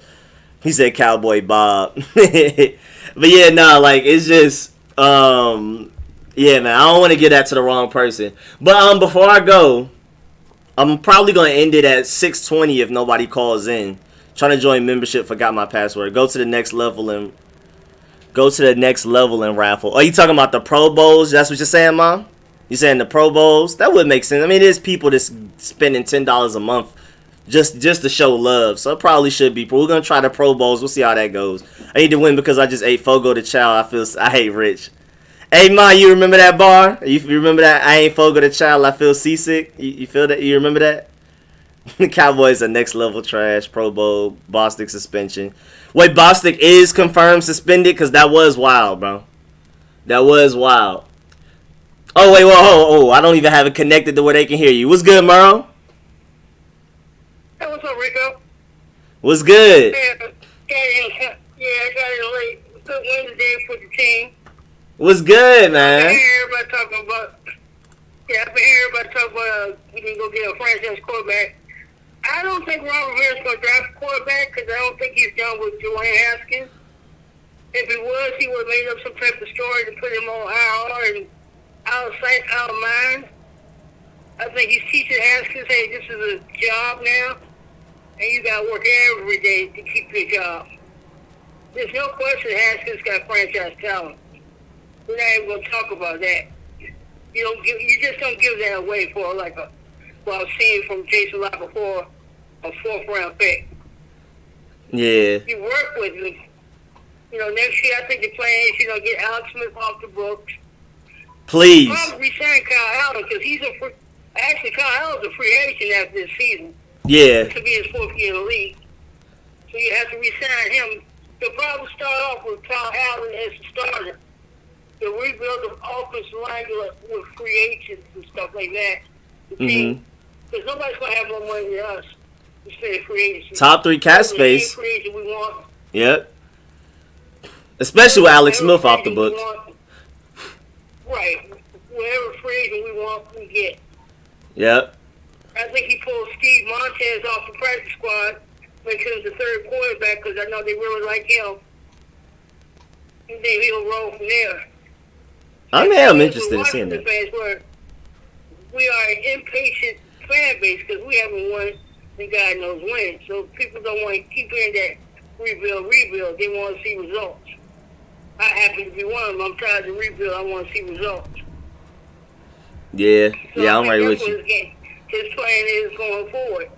Speaker 1: He said Cowboy Bob. But yeah, it's just, yeah, man, I don't want to give that to the wrong person. But before I go, I'm probably going to end it at 6:20 if nobody calls in. Trying to join membership, forgot my password. Go to the next level and raffle. Are you talking about the Pro Bowls? That's what you're saying, Mom? You saying the Pro Bowls? That would make sense. I mean, there's people that's spending $10 a month just to show love. So it probably should be. But we're going to try the Pro Bowls. We'll see how that goes. I need to win because I just ate Fogo the Child. I hate Rich. Hey, Ma, you remember that bar? You remember that? I ain't Fogo the Child. I feel seasick. You feel that? You remember that? The Cowboys are next level trash. Pro Bowl. Bostic suspension. Wait, Bostic is confirmed suspended? Because that was wild, bro. That was wild. Oh, wait, whoa, I don't even have it connected to where they can hear you. What's good, Merle?
Speaker 5: Hey, what's up, Rico?
Speaker 1: What's good?
Speaker 5: I got it late. Good Wednesday for the team.
Speaker 1: What's good, man?
Speaker 5: I've been hearing everybody talk about we can go get a franchise quarterback. I don't think Ron Rivera's going to draft a quarterback because I don't think he's done with Joan Haskins. If he was, he would have made up some type of story to put him on IR and out of sight, out of mind. I think he's teaching Haskins, hey, this is a job now, and you got to work every day to keep your job. There's no question Haskins got franchise talent. We're not even going to talk about that. You just don't give that away for what I've seen from Jason La before, a 4th-round pick.
Speaker 1: Yeah.
Speaker 5: You work with him. Next year I think the plan is, get Alex Smith off the books.
Speaker 1: Please.
Speaker 5: Probably resign Kyle Allen because Kyle Allen's a free agent after this season.
Speaker 1: Yeah.
Speaker 5: This will be his 4th year in the league. So you have to resign him. They'll probably start off with Kyle Allen as the starter. They'll rebuild the offensive line with free agents and stuff like that. The team. Because nobody's going to have more money than us instead of free agency.
Speaker 1: Top 3 cap space.
Speaker 5: Free agent we want.
Speaker 1: Yep. Especially with Alex Smith off the books.
Speaker 5: Well, Right. Whatever free agent we want, we get.
Speaker 1: Yep.
Speaker 5: I think he pulled Steve Montez off the practice squad, make him the third quarterback because I know they really like him. And then he'll roll from there.
Speaker 1: I mean, I'm interested in seeing that.
Speaker 5: Fans were, we are an impatient fan base because we haven't won, and God knows when. So people don't want to keep hearing that rebuild. They want to see results. I happen to be one of them. I'm tired of rebuild. I want to see results.
Speaker 1: Yeah,
Speaker 5: So
Speaker 1: yeah, I'm right with you.
Speaker 5: His plan is going forward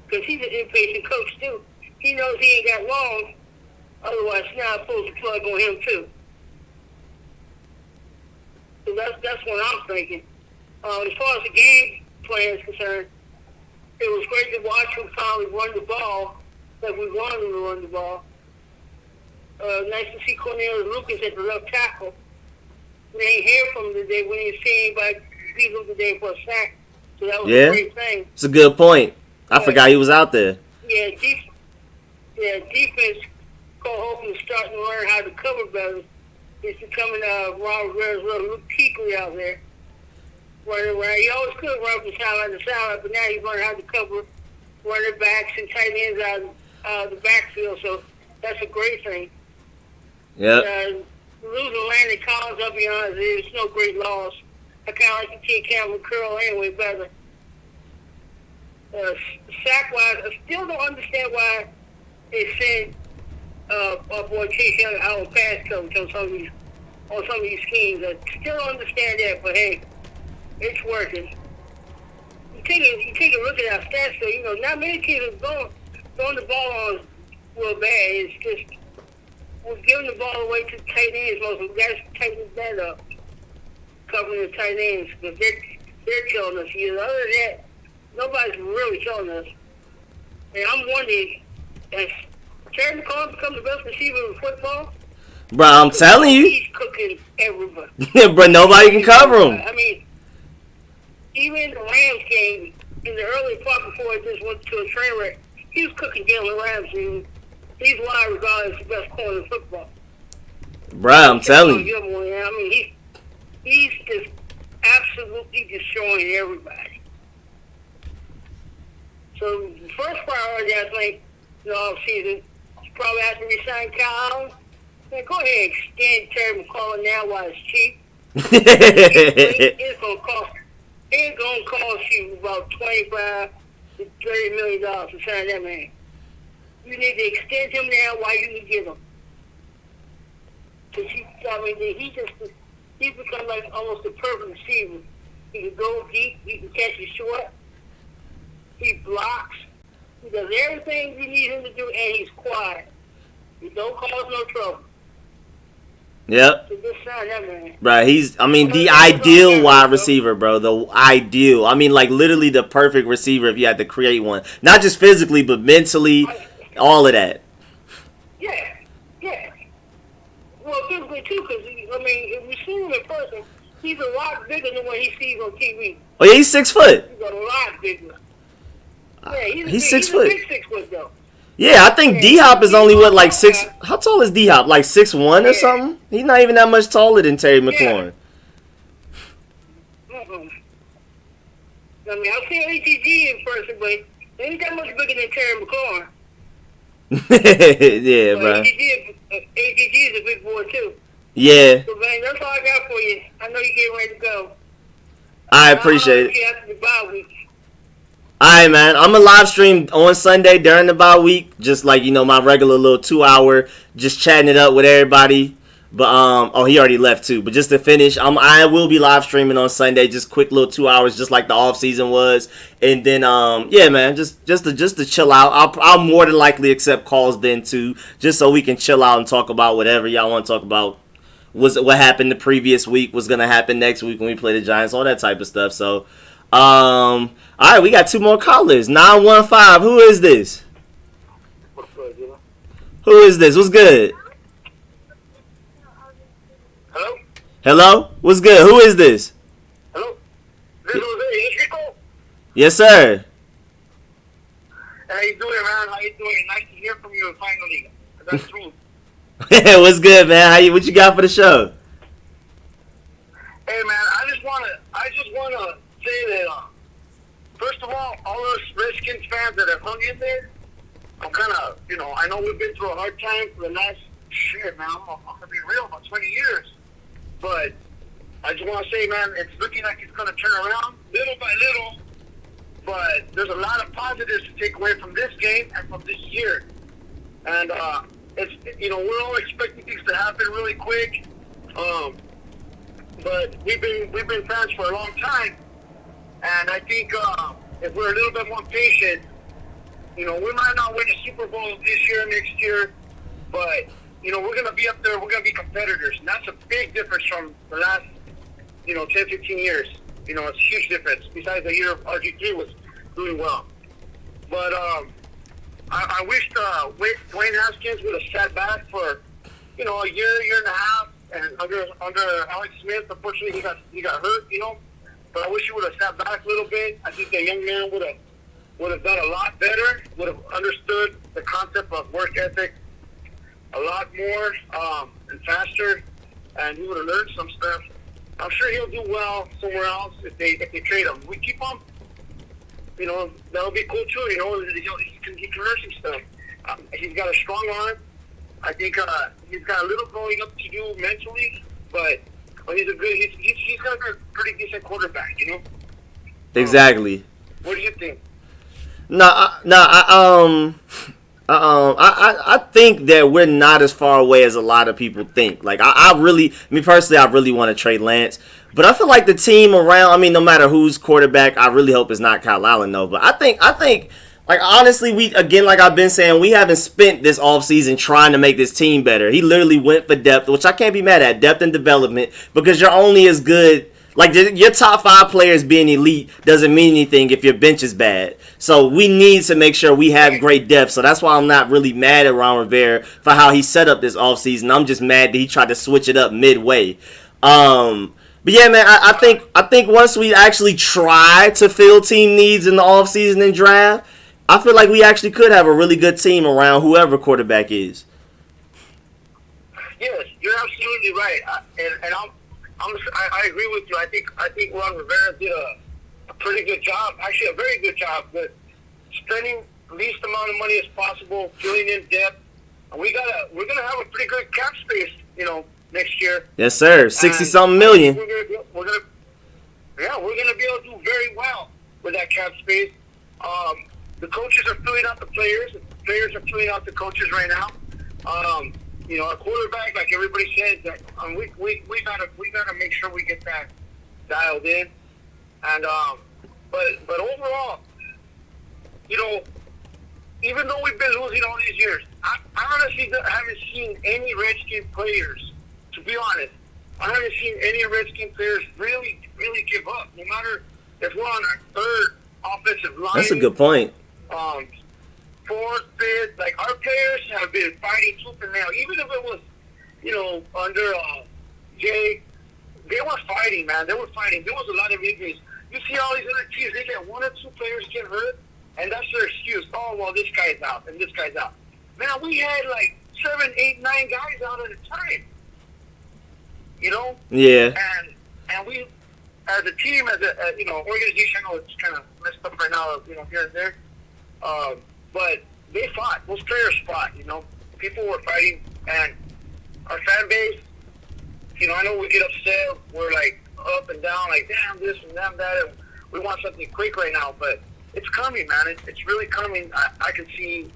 Speaker 5: because he's an impatient coach too. He knows he ain't got long. Otherwise, now pulls the plug on him too. So that's what I'm thinking. As far as the game plan is concerned, it was great to watch him finally run the ball like we wanted him to run the ball. Nice to see Cornelius Lucas at the left tackle. We ain't hear from him today. We didn't see anybody beat him today for a sack. So that was a great thing.
Speaker 1: It's a good point. I forgot he was out there.
Speaker 5: Yeah, defense Cole Holcomb is starting to learn how to cover better. It's becoming Ron Rivera's little Luke Kuechly out there. Running around. He always could run from sideline to sideline, but now he's learning how to cover running backs and tight ends out of the backfield. So that's a great thing.
Speaker 1: Yep.
Speaker 5: Losing Landon Collins, I'll be honest, it's no great loss. I kind of like to see Cameron Curl anyway better. Sack-wise, I still don't understand why they sent our boy Chase Young out on pass coverage on some of these schemes. I still don't understand that, but hey, it's working. You take a look at our stats, though. You know, not many teams are throwing the ball on real bad. It's just we're giving the ball away to tight ends. Most of the guys tighten that up, covering the tight ends, because they're killing us. You know, other than that, nobody's really killing us. And I'm wondering, has Terry McLaurin become the best receiver in football?
Speaker 1: Bro, I'm telling you.
Speaker 5: He's cooking everybody.
Speaker 1: Bro, nobody can cover him.
Speaker 5: I mean, even in the Rams game, in the early part before it just went to a train wreck, he was cooking Jalen Ramsey. He's wide regarded as the best corner in football.
Speaker 1: Bro, I'm telling you.
Speaker 5: I mean, he's just absolutely destroying everybody. So the first priority, I think, in the offseason, is probably have to resign Kyle Allen. Man, go ahead and extend Terry McLaurin now while it's cheap. It's gonna cost you about $25 to $30 million to sign that man. You need to extend him now while you can get him. Cause he's become like almost a perfect receiver. He can go deep, he can catch it short, he blocks, he does everything you need him to do, and he's quiet. He don't cause no trouble.
Speaker 1: Yep.
Speaker 5: So just sign that man.
Speaker 1: Bro, the ideal wide receiver, bro. The ideal. I mean, like, literally the perfect receiver if you had to create one. Not just physically, but mentally, all of that.
Speaker 5: Yeah. Well, physically, too, because, I mean, if we see him in person, he's a lot bigger than what he sees on TV.
Speaker 1: Oh, yeah, he's 6 foot.
Speaker 5: He's a lot bigger. Yeah,
Speaker 1: he's 6 foot.
Speaker 5: He's a big 6 foot, though.
Speaker 1: Yeah, I think D-Hop is only, what, like 6... How tall is D-Hop? Like 6'1" or something? He's not even that much taller than Terry McLaurin.
Speaker 5: I mean, I've seen ATG in person, but he ain't that much bigger than Terry McLaurin.
Speaker 1: Yeah, bro.
Speaker 5: ATG is a big boy, too.
Speaker 1: Yeah.
Speaker 5: So, man, that's all I got for you. I know you're getting ready to go.
Speaker 1: I appreciate it.
Speaker 5: After the bye week.
Speaker 1: Alright, man. I'm going to live stream on Sunday during the bye week. Just like, you know, my regular little 2-hour, just chatting it up with everybody. But, he already left too. But just to finish, I will be live streaming on Sunday. Just quick little 2 hours, just like the off season was. And then, yeah, man, just to chill out. I'll more than likely accept calls then too, just so we can chill out and talk about whatever y'all want to talk about. What happened the previous week, what's going to happen next week when we play the Giants, all that type of stuff. So, all right, we got 2 more callers. 915. Who is this? Who is this? What's good?
Speaker 5: Hello?
Speaker 1: Hello? What's good? Who is this?
Speaker 5: Hello? This is Rico.
Speaker 1: Yes, sir.
Speaker 5: How you doing, man? How you doing? Nice to hear from you finally. That's true.
Speaker 1: What's good, man? What you got for the show?
Speaker 5: Hey, man,
Speaker 4: Redskins fans that have hung in there, I'm kind of, I know we've been through a hard time for the last, man, I'm going to be real, about 20 years. But I just want to say, man, it's looking like it's going to turn around little by little. But there's a lot of positives to take away from this game and from this year. And, it's we're all expecting things to happen really quick. But we've been fans for a long time. And I think if we're a little bit more patient, we might not win a Super Bowl this year, next year, but, we're going to be up there. We're going to be competitors. And that's a big difference from the last, 10, 15 years. It's a huge difference. Besides the year RG3 was doing well. But I wish Dwayne Haskins would have sat back for, a year and a half. And under Alex Smith, unfortunately, he got hurt, But I wish he would have sat back a little bit. I think the young man would have done a lot better, would have understood the concept of work ethic a lot more and faster, and he would have learned some stuff. I'm sure he'll do well somewhere else if they trade him. We keep him, that'll be cool too. He can learn some stuff. He's got a strong arm. I think he's got a little growing up to do mentally, but he's got a pretty decent quarterback,
Speaker 1: Exactly.
Speaker 4: What do you think?
Speaker 1: I think that we're not as far away as a lot of people think. Like, me personally, I really want to trade Lance. But I feel like the team around, no matter who's quarterback, I really hope it's not Kyle Allen, though. But I think, like, honestly, like I've been saying, we haven't spent this offseason trying to make this team better. He literally went for depth, which I can't be mad at, depth and development, because you're only as good. Like, your top 5 players being elite doesn't mean anything if your bench is bad. So we need to make sure we have great depth. So that's why I'm not really mad at Ron Rivera for how he set up this offseason. I'm just mad that he tried to switch it up midway. But yeah, man, I think once we actually try to fill team needs in the offseason and draft, I feel like we actually could have a really good team around whoever quarterback is.
Speaker 4: Yes, you're absolutely right. And I agree with you. I think Ron Rivera did a pretty good job, actually a very good job, with spending the least amount of money as possible, filling in depth. And we're gonna have a pretty good cap space, next year.
Speaker 1: Yes, sir. 60-something million.
Speaker 4: We're gonna be able to do very well with that cap space. The coaches are filling out the players. The players are filling out the coaches right now. A quarterback, like everybody says, that we gotta make sure we get that dialed in. And but overall, even though we've been losing all these years, I honestly haven't seen any Redskin players. To be honest, I haven't seen any Redskin players really give up. No matter if we're on our third offensive line.
Speaker 1: That's a good point.
Speaker 4: Fourth, fifth, like our players have been fighting tooth and nail. Even if it was, under Jay, they were fighting, man. They were fighting. There was a lot of injuries. You see all these other teams, they get 1 or 2 players get hurt, and that's their excuse. Oh, well, this guy's out, and this guy's out. Man, we had like 7, 8, 9 guys out at a time.
Speaker 1: Yeah.
Speaker 4: And we, as a team, as a organization, I know it's kind of messed up right now, here and there. But they fought. Those players fought, People were fighting. And our fan base, I know we get upset. We're like up and down, like, damn this and damn that. And we want something quick right now. But it's coming, man. It's really coming. I can see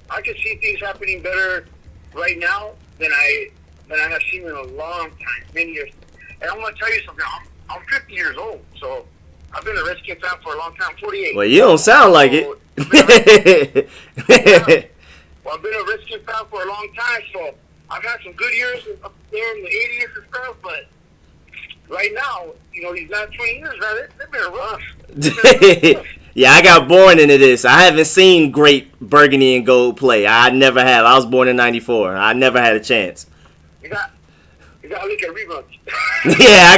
Speaker 4: things happening better right now than I have seen in a long time, many years. And I'm going to tell you something. I'm 50 years old, so I've been a Redskins fan for a long time. 48.
Speaker 1: Well, you don't sound like it.
Speaker 4: Well, I've been a Redskins fan for a long time, so I've had some good years up there in the 80s and stuff, but right now, these last 20 years, man, they've been rough.
Speaker 1: Yeah, I got born into this. I haven't seen great burgundy and gold play. I never have. I was born in 94. I never had a chance.
Speaker 4: You got to look at reruns.
Speaker 1: Yeah, I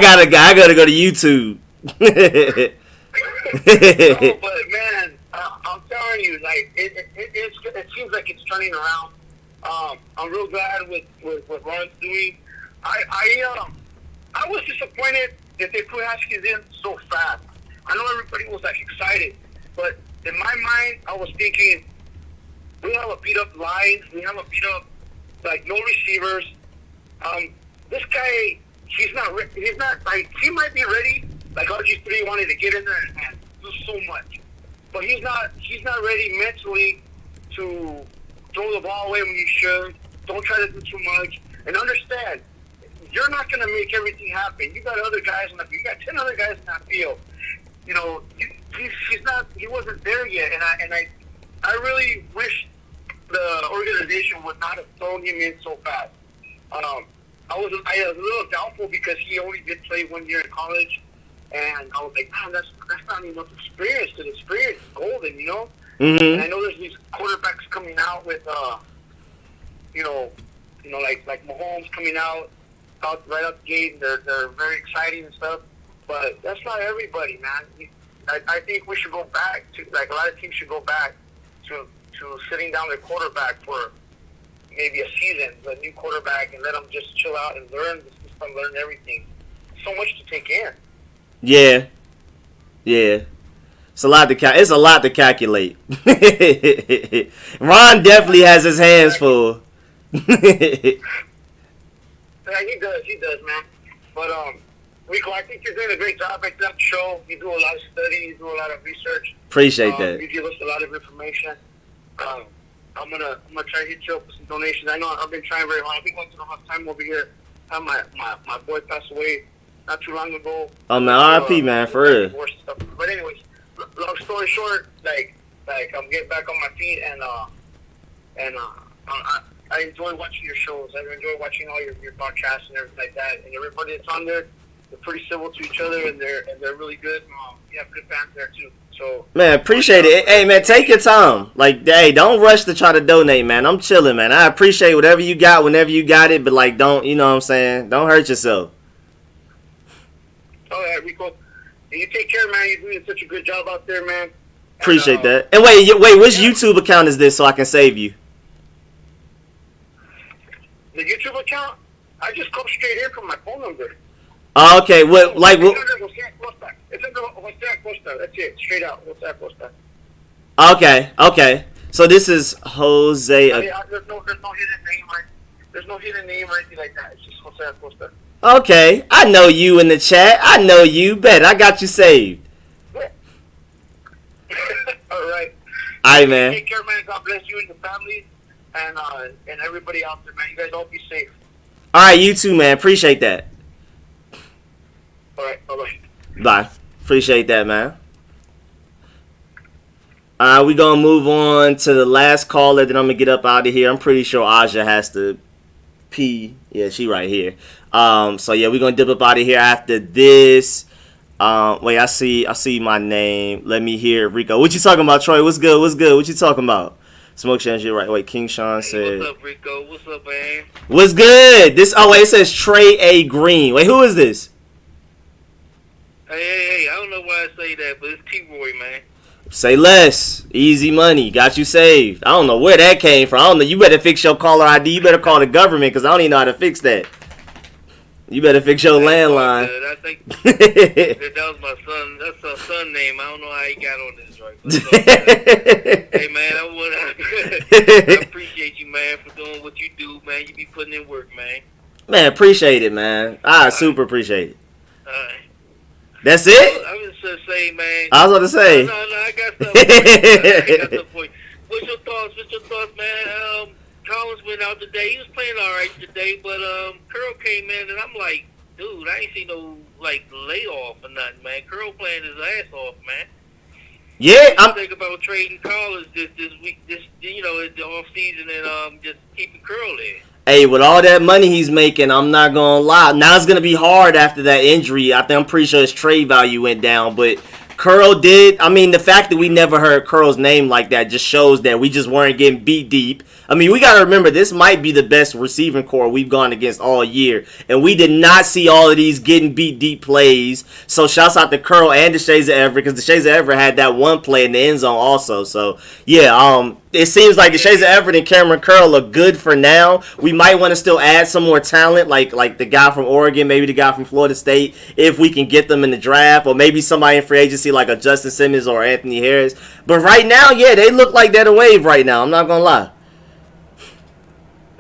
Speaker 1: gotta go to YouTube.
Speaker 4: No, but man, I'm telling you, like it seems like it's turning around. I'm real glad with what Ron's doing. I was disappointed that they put Haskins in so fast. I know everybody was like excited, but
Speaker 5: in my mind, I was thinking, we have a beat up line. We have a beat up, like, no receivers. This guy, he's not, like, he might be ready. Like, RG3 wanted to get in there and do so much. But he's not ready mentally to throw the ball away when you should. Don't try to do too much. And understand, you're not going to make everything happen. You got other guys in the field. You got 10 other guys in that field. You know, he wasn't there yet. And I really wish the organization would not have thrown him in so fast. I was a little doubtful because he only did play 1 year in college, and I was like, man, that's not enough experience. The experience is golden, you know.
Speaker 1: Mm-hmm.
Speaker 5: And I know there's these quarterbacks coming out with, like Mahomes coming out right out the gate. They're very exciting and stuff, but that's not everybody, man. I think we should go back to, like, a lot of teams should go back to sitting down their quarterback for maybe a season, a new quarterback, and let them just chill out and learn the system, learn everything. So much to take in.
Speaker 1: Yeah. It's a lot to calculate. Ron definitely has his hands full.
Speaker 5: Yeah, he does, man. But Rico, I think you're doing a great job at that show. You do a lot of study, you do a lot of research.
Speaker 1: Appreciate that.
Speaker 5: You give us a lot of information. I'm gonna try to hit you up with some donations. I know I've been trying very hard. I've been going through a hard time over here. My boy passed away not too long ago.
Speaker 1: Oh man, RIP, man, for real.
Speaker 5: But anyways, long story short, like I'm getting back on my feet, and I enjoy watching your shows. I enjoy watching all your podcasts and everything like that. And everybody that's on there, they're pretty civil to each other, and they're really good. You have good fans there too. So
Speaker 1: man, appreciate it. Hey man, take your time. Like, hey, don't rush to try to donate, man. I'm chilling, man. I appreciate whatever you got whenever you got it, but like, don't, you know what I'm saying? Don't hurt yourself.
Speaker 5: All right, Rico. And you take care, man. You're doing such a good job out there, man.
Speaker 1: Appreciate that. And wait, which YouTube account is this so I can save you?
Speaker 5: The YouTube account? I just come straight in from my phone number.
Speaker 1: Oh, okay. What, like, what?
Speaker 5: It's under WhatsApp Costa. That's it. Straight out. WhatsApp Costa.
Speaker 1: Okay. So this is Jose.
Speaker 5: There's no hidden name, right? There's no hidden name or anything like that. It's just WhatsApp Costa.
Speaker 1: Okay. I know you in the chat. I know you. Bet I got you saved.
Speaker 5: Yeah. All right.
Speaker 1: All right, man.
Speaker 5: Take care, man. God bless you and your family, and everybody out there, man. You guys all be safe.
Speaker 1: All right, you too, man. Appreciate that.
Speaker 5: All right. Bye-bye.
Speaker 1: Bye. Appreciate that, man. All right, we going to move on to the last caller, then I'm going to get up out of here. I'm pretty sure Aja has to pee. Yeah, she right here. So, yeah, we're going to dip up out of here after this. Wait, I see my name. Let me hear Rico. What you talking about, Troy? What's good? What you talking about? Smoke Shan, you're right. Wait, King Sean said.
Speaker 6: What's up, Rico? What's up, man?
Speaker 1: What's good? Wait, it says Trey A. Green. Wait, who is this?
Speaker 6: Hey, I don't know why I say that, but it's T-Roy, man.
Speaker 1: Say less. Easy money. Got you saved. I don't know where that came from. I don't know. You better fix your caller ID. You better call the government because I don't even know how to fix that. You better fix your landline.
Speaker 6: I think that was my son. That's our son name. I don't know how he got on this, right? Hey, man, I appreciate you, man, for doing what you do, man. You be putting in work, man.
Speaker 1: Man, appreciate it, man. I super appreciate it.
Speaker 6: All right.
Speaker 1: That's it?
Speaker 6: I was just saying, man.
Speaker 1: I was about to say.
Speaker 6: No, I got something for you. What's your thoughts, man? Collins went out today. He was playing all right today, but Curl came in, and I'm like, dude, I ain't seen no, like, layoff or nothing, man. Curl playing his ass off, man.
Speaker 1: Yeah,
Speaker 6: I'm thinking about trading Collins this week, in the off season, and just keeping Curl there.
Speaker 1: Hey, with all that money he's making, I'm not gonna lie. Now it's gonna be hard after that injury. I'm pretty sure his trade value went down, but Curl did. I mean, the fact that we never heard Curl's name like that just shows that we just weren't getting beat deep. I mean, we gotta remember this might be the best receiving core we've gone against all year, and we did not see all of these getting beat deep plays. So shouts out to Curl and DeShazer Everett, because DeShazer Everett had that one play in the end zone also. So yeah, it seems like the Shades of Everett and Cameron Curl are good for now. We might want to still add some more talent, like the guy from Oregon, maybe the guy from Florida State, if we can get them in the draft, or maybe somebody in free agency like a Justin Simmons or Anthony Harris. But right now, yeah, they look like they're the wave right now. I'm not gonna lie.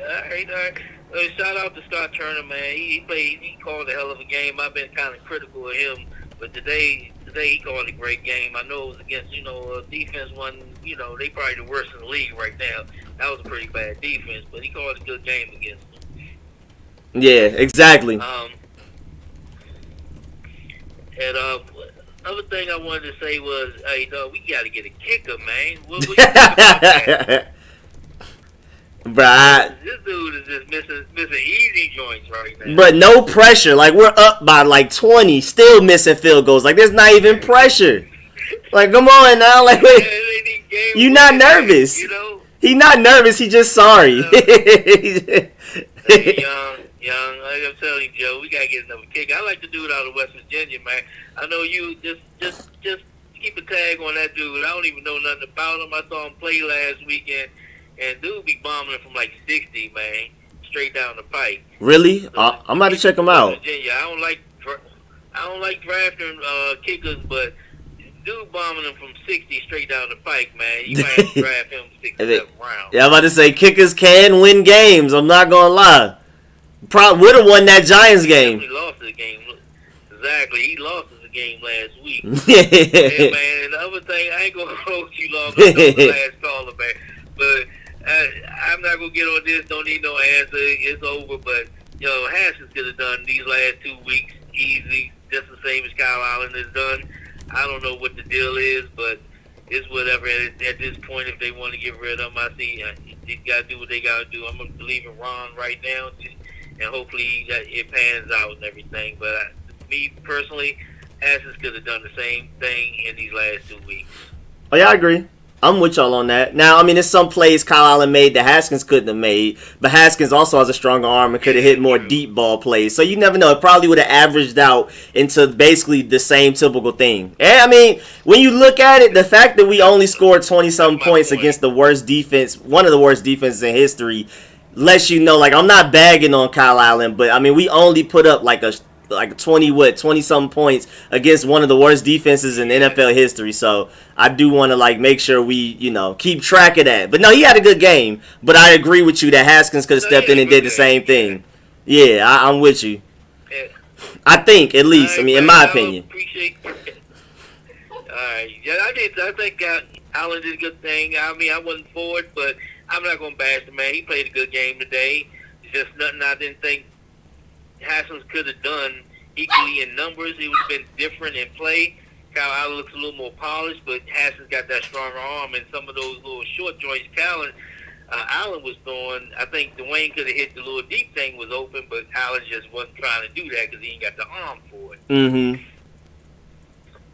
Speaker 6: All right. Shout out to Scott Turner, man. He called a hell of a game. I've been kind of critical of him, but today he called a great game. I know it was against, defense one, they probably the worst in the league right now. That was a pretty bad defense, but he called a good game against them.
Speaker 1: Yeah, exactly.
Speaker 6: Other thing I wanted to say was, hey, dog, we got to get a kicker, man. What you think about that?
Speaker 1: Bruh,
Speaker 6: This dude is just missing easy joints right now.
Speaker 1: but no pressure. Like, we're up by like 20, still missing field goals. Like, there's not even pressure. Like, come on now. Like, you not nervous. He not nervous. He just sorry.
Speaker 6: Hey, young, like I'm telling you, Joe, we gotta get another kick. I like the dude out of West Virginia, man. I know you just keep a tag on that dude. I don't even know nothing about him. I saw him play last weekend. And dude be bombing from like 60, man, straight down the pipe.
Speaker 1: Really?
Speaker 6: So,
Speaker 1: I'm about to check him out.
Speaker 6: Virginia. I don't like drafting kickers, but dude bombing them from 60 straight down the pike, man. You might have to draft him 6th, 7th round.
Speaker 1: Yeah, I'm about to say kickers can win games. I'm not gonna lie. Probably would have won that Giants game.
Speaker 6: He lost the game. Exactly, he lost the game last week. Yeah, man. And the other thing, I ain't gonna hold you long. I know the last caller, man, but. I'm not going to get on this. Don't need no answer. It's over. But, Haskins could have done these last 2 weeks easy, just the same as Kyle Allen has done. I don't know what the deal is, but it's whatever. At this point, if they want to get rid of him, I see they got to do what they got to do. I'm going to believe in Ron right now, and hopefully it pans out and everything. But me, personally, Haskins could have done the same thing in these last 2 weeks.
Speaker 1: Oh, yeah, I agree. I'm with y'all on that. Now, I mean, there's some plays Kyle Allen made that Haskins couldn't have made, but Haskins also has a stronger arm and could have hit more deep ball plays. So you never know. It probably would have averaged out into basically the same typical thing. And, I mean, when you look at it, the fact that we only scored 20-something points against the worst defense, one of the worst defenses in history, lets you know, like, I'm not bagging on Kyle Allen, but, I mean, we only put up like 20-something points against one of the worst defenses in NFL history. So I do want to make sure we, keep track of that. But no, he had a good game. But I agree with you that Haskins could have stepped in and did the same thing. Yeah, I'm with you. I think, at least. I mean, in my opinion.
Speaker 6: Alright. Yeah, I think Allen did a good thing. I mean, I wasn't for it, but I'm not going to bash the man. He played a good game today. It's just nothing I didn't think Haskins could have done equally in numbers. It would have been different in play. Kyle Allen looks a little more polished, but Haskins got that stronger arm, and some of those little short joints Allen was throwing. I think Dwayne could have hit the little deep thing was open, but Allen just wasn't trying to do that because he ain't got the arm for it.
Speaker 1: Mm-hmm.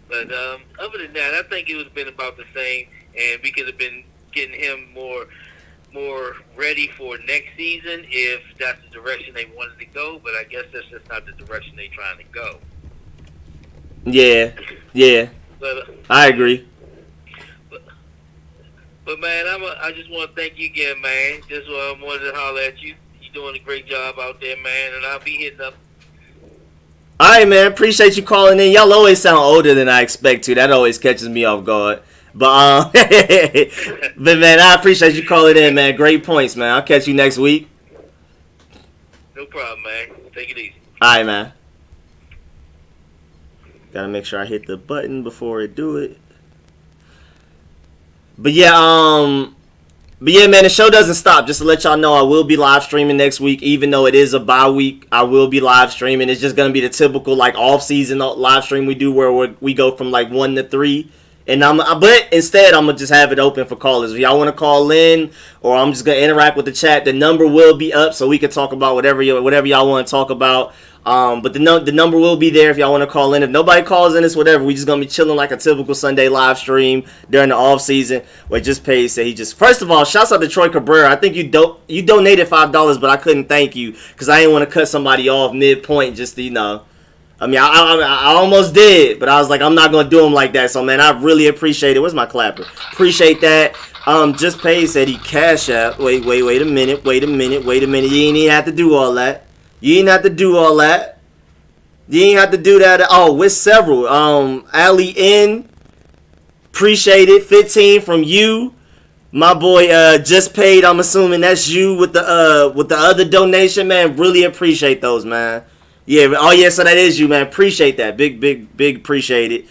Speaker 6: But other than that, I think it would have been about the same, and we could have been getting him more ready for next season if that's the direction they wanted to go, but I guess that's just not the direction they're trying to go.
Speaker 1: Yeah. But, I agree.
Speaker 6: But man, I just want to thank you again, man. Just wanted to holler at you. You're doing a great job out there, man, and I'll be hitting up.
Speaker 1: All right, man. Appreciate you calling in. Y'all always sound older than I expect to. That always catches me off guard. But man, I appreciate you calling in, man. Great points, man. I'll catch you next week.
Speaker 6: No problem, man. Take it easy.
Speaker 1: All right, man. Gotta make sure I hit the button before I do it. But yeah, man, the show doesn't stop. Just to let y'all know, I will be live streaming next week, even though it is a bye week. I will be live streaming. It's just gonna be the typical off-season live stream we do, where we go from 1 to 3. But instead, I'm gonna just have it open for callers. If y'all want to call in, or I'm just gonna interact with the chat. The number will be up, so we can talk about whatever y'all want to talk about. But the number will be there if y'all want to call in. If nobody calls in, it's whatever. We just gonna be chilling like a typical Sunday live stream during the off season. Where just Paige said he just. First of all, shouts out to Troy Cabrera. I think you donated $5, but I couldn't thank you because I didn't want to cut somebody off midpoint just to I mean, I almost did, but I was like, I'm not going to do him like that. So, man, I really appreciate it. Where's my clapper? Appreciate that. Just Paid said he Cash App. Wait a minute. You ain't even have to do all that. You ain't have to do all that. You ain't have to do that. Oh, with several. Ali N. Appreciate it. 15 from you. My boy Just Paid. I'm assuming that's you with the other donation, man. Really appreciate those, man. Yeah. Oh yeah. So that is you, man. Appreciate that. Big appreciate it.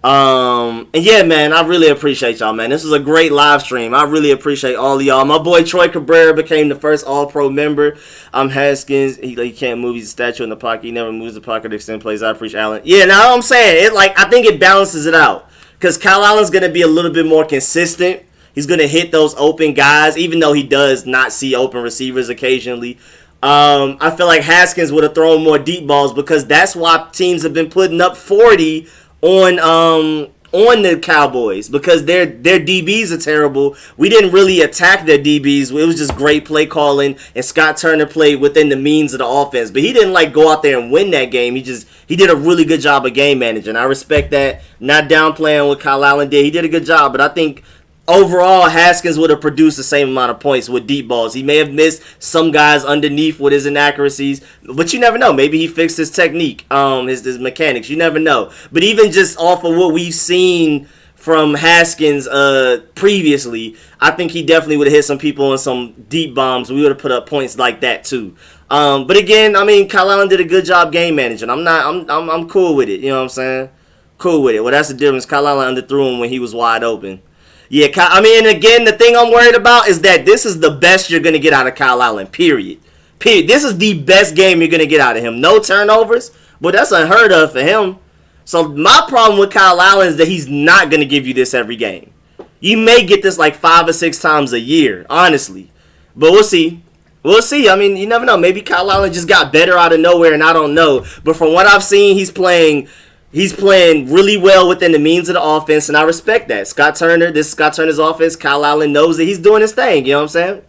Speaker 1: And yeah, man, I really appreciate y'all, man. This was a great live stream. I really appreciate all of y'all. My boy Troy Cabrera became the first All-Pro member. Haskins, he can't move. He's a statue in the pocket. He never moves the pocket to extend plays. I appreciate Allen. Yeah, now I'm saying it. I think it balances it out because Kyle Allen's gonna be a little bit more consistent. He's gonna hit those open guys, even though he does not see open receivers occasionally. I feel like Haskins would have thrown more deep balls because that's why teams have been putting up 40 on the Cowboys because their DBs are terrible. We didn't really attack their DBs. It was just great play calling, and Scott Turner played within the means of the offense. But he didn't go out there and win that game. He did a really good job of game managing. I respect that. Not downplaying what Kyle Allen did. He did a good job, but I think overall, Haskins would have produced the same amount of points with deep balls. He may have missed some guys underneath with his inaccuracies, but you never know. Maybe he fixed his technique, his mechanics. You never know. But even just off of what we've seen from Haskins previously, I think he definitely would have hit some people on some deep bombs. We would have put up points like that too. But again, I mean, Kyle Allen did a good job game managing. I'm cool with it. You know what I'm saying? Cool with it. Well, that's the difference. Kyle Allen underthrew him when he was wide open. Yeah, I mean, again, the thing I'm worried about is that this is the best you're going to get out of Kyle Allen, period. This is the best game you're going to get out of him. No turnovers, but that's unheard of for him. So my problem with Kyle Allen is that he's not going to give you this every game. You may get this 5 or 6 times a year, honestly. But we'll see. We'll see. I mean, you never know. Maybe Kyle Allen just got better out of nowhere, and I don't know. But from what I've seen, he's playing really well within the means of the offense, and I respect that. This is Scott Turner's offense. Kyle Allen knows that he's doing his thing. You know what I'm saying?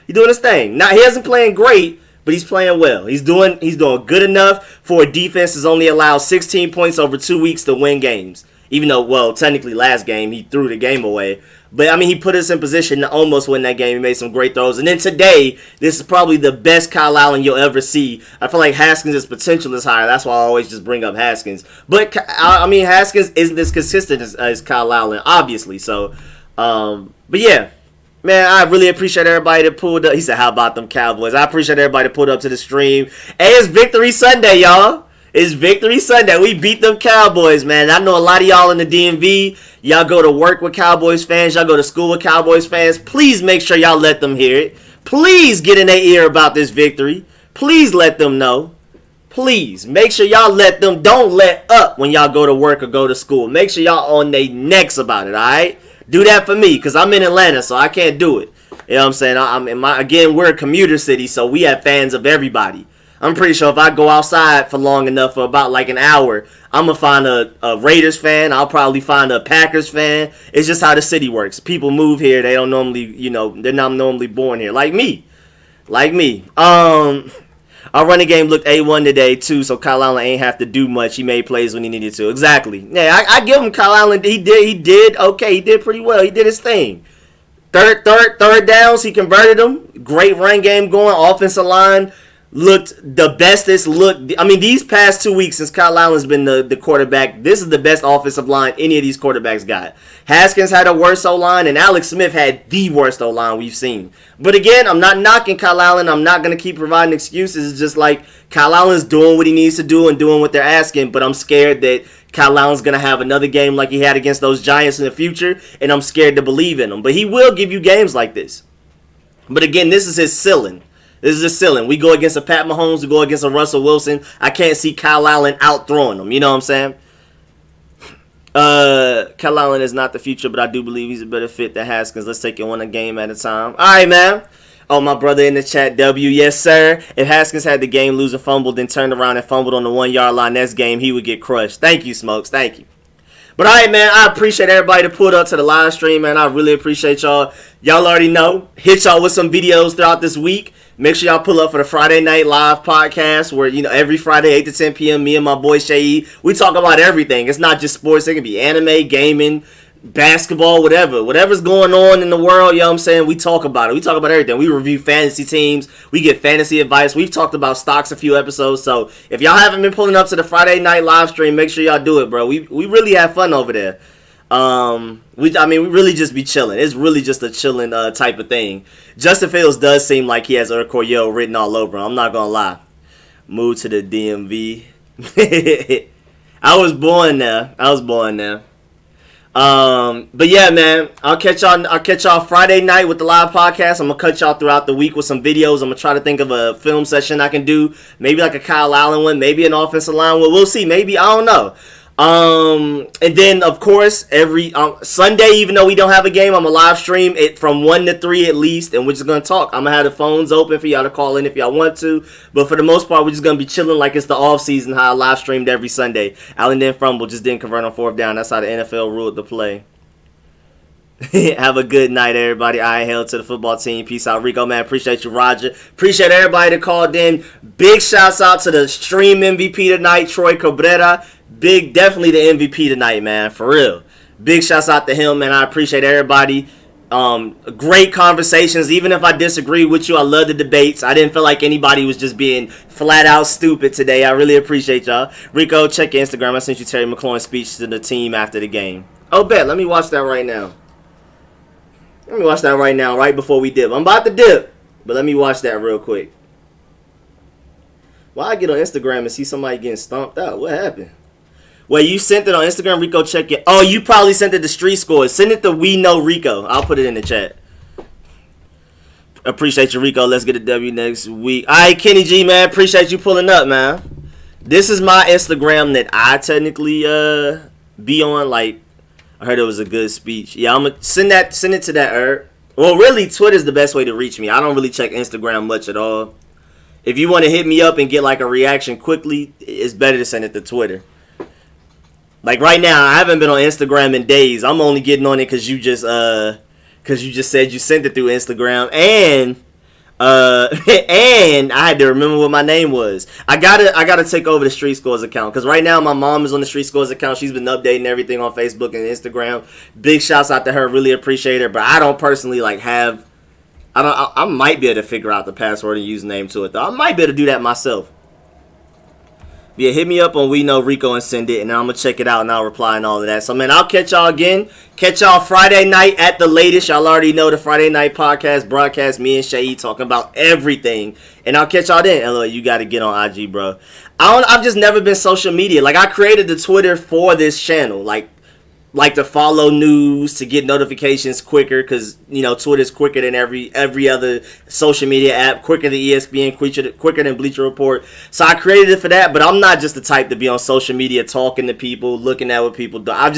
Speaker 1: He's doing his thing. Now, he isn't playing great, but he's playing well. He's doing good enough for a defense that's only allowed 16 points over 2 weeks to win games. Even though, well, technically last game, he threw the game away. But, I mean, he put us in position to almost win that game. He made some great throws. And then today, this is probably the best Kyle Allen you'll ever see. I feel like Haskins' potential is higher. That's why I always just bring up Haskins. But, I mean, Haskins isn't as consistent as Kyle Allen, obviously. So, but yeah. Man, I really appreciate everybody that pulled up. He said, how about them Cowboys? I appreciate everybody that pulled up to the stream. Hey, it's Victory Sunday, y'all. It's Victory Sunday. We beat them Cowboys, man. I know a lot of y'all in the DMV. Y'all go to work with Cowboys fans. Y'all go to school with Cowboys fans. Please make sure y'all let them hear it. Please get in their ear about this victory. Please let them know. Please make sure y'all let them. Don't let up when y'all go to work or go to school. Make sure y'all on their necks about it, all right? Do that for me because I'm in Atlanta, so I can't do it. You know what I'm saying? Again, we're a commuter city, so we have fans of everybody. I'm pretty sure if I go outside for long enough, for about an hour, I'm going to find a Raiders fan. I'll probably find a Packers fan. It's just how the city works. People move here. They don't normally, they're not normally born here. Like me. Our running game looked A1 today, too, so Kyle Allen ain't have to do much. He made plays when he needed to. Exactly. Yeah, I give him Kyle Allen. He did okay. He did pretty well. He did his thing. Third downs, he converted them. Great run game going. Offensive line looked the bestest. These past 2 weeks since Kyle Allen's been the quarterback, this is the best offensive line any of these quarterbacks got. Haskins had a worse O-line, and Alex Smith had the worst O-line we've seen. But again, I'm not knocking Kyle Allen. I'm not going to keep providing excuses. It's just Kyle Allen's doing what he needs to do and doing what they're asking, but I'm scared that Kyle Allen's going to have another game like he had against those Giants in the future, and I'm scared to believe in him. But he will give you games like this. But again, this is his ceiling. This is his ceiling. We go against a Pat Mahomes, we go against a Russell Wilson. I can't see Kyle Allen out-throwing them. You know what I'm saying? Kyle Allen is not the future, but I do believe he's a better fit than Haskins. Let's take it one a game at a time. All right, man. Oh, my brother in the chat, W. Yes, sir. If Haskins had the game losing fumble, then turned around and fumbled on the 1 yard line next game, he would get crushed. Thank you, Smokes. Thank you. But all right, man, I appreciate everybody that pulled up to the live stream, man. I really appreciate y'all. Y'all already know. Hit y'all with some videos throughout this week. Make sure y'all pull up for the Friday Night Live podcast where, every Friday, 8 to 10 p.m., me and my boy Shay, we talk about everything. It's not just sports. It can be anime, gaming, basketball, whatever. Whatever's going on in the world, you know what I'm saying? We talk about it. We talk about everything. We review fantasy teams. We get fantasy advice. We've talked about stocks a few episodes. So if y'all haven't been pulling up to the Friday Night Live stream, make sure y'all do it, bro. We really have fun over there. We really just be chilling. It's really just a chilling type of thing. Justin Fields does seem like he has Urkoyo written all over him. I'm not gonna lie. Move to the DMV. I was born there. But yeah, man, I'll catch y'all Friday night with the live podcast. I'm gonna cut y'all throughout the week with some videos. I'm gonna try to think of a film session I can do. Maybe like a Kyle Allen one, maybe an offensive line one. We'll see. Maybe, I don't know. And then, of course, every Sunday, even though we don't have a game, I'm going to live stream it from 1 to 3 at least, and we're just going to talk. I'm going to have the phones open for y'all to call in if y'all want to, but for the most part, we're just going to be chilling like it's the off season, how I live streamed every Sunday. Allen didn't fumble, just didn't convert on fourth down. That's how the NFL ruled the play. Have a good night, everybody. I hail to the football team. Peace out, Rico, man. Appreciate you, Roger. Appreciate everybody that called in. Big shouts out to the stream MVP tonight, Troy Cabrera. Definitely the MVP tonight, man. For real. Big shouts out to him, man. I appreciate everybody. Great conversations. Even if I disagree with you, I love the debates. I didn't feel like anybody was just being flat out stupid today. I really appreciate y'all. Rico, check your Instagram. I sent you Terry McLaurin's speech to the team after the game. Oh, bet. Let me watch that right now. Right before we dip. I'm about to dip, but let me watch that real quick. Why I get on Instagram and see somebody getting stomped out? What happened? Wait, you sent it on Instagram? Rico, check it. Oh, you probably sent it to Street Scores. Send it to We Know Rico. I'll put it in the chat. Appreciate you, Rico. Let's get a W next week. All right, Kenny G, man. Appreciate you pulling up, man. This is my Instagram that I technically be on. Like, I heard it was a good speech. Yeah, I'm going to send it to that Herb. Well, really, Twitter's the best way to reach me. I don't really check Instagram much at all. If you want to hit me up and get like a reaction quickly, it's better to send it to Twitter. Like right now, I haven't been on Instagram in days. I'm only getting on it because you just said you sent it through Instagram, and and I had to remember what my name was. I gotta take over the Street Scores account because right now my mom is on the Street Scores account. She's been updating everything on Facebook and Instagram. Big shouts out to her. Really appreciate her. But I don't personally like have. I might be able to figure out the password and username to it though. I might be able to do that myself. Yeah, hit me up on We Know Rico and send it, and I'm going to check it out, and I'll reply and all of that. So, man, I'll catch y'all again. Catch y'all Friday night at the latest. Y'all already know the Friday night podcast broadcast, me and Shay talking about everything. And I'll catch y'all then. LOL, you got to get on IG, bro. I've just never been social media. Like, I created the Twitter for this channel. Like to follow news, to get notifications quicker, because Twitter's quicker than every other social media app, quicker than ESPN, quicker than Bleacher Report. So I created it for that, but I'm not just the type to be on social media talking to people, looking at what people do. I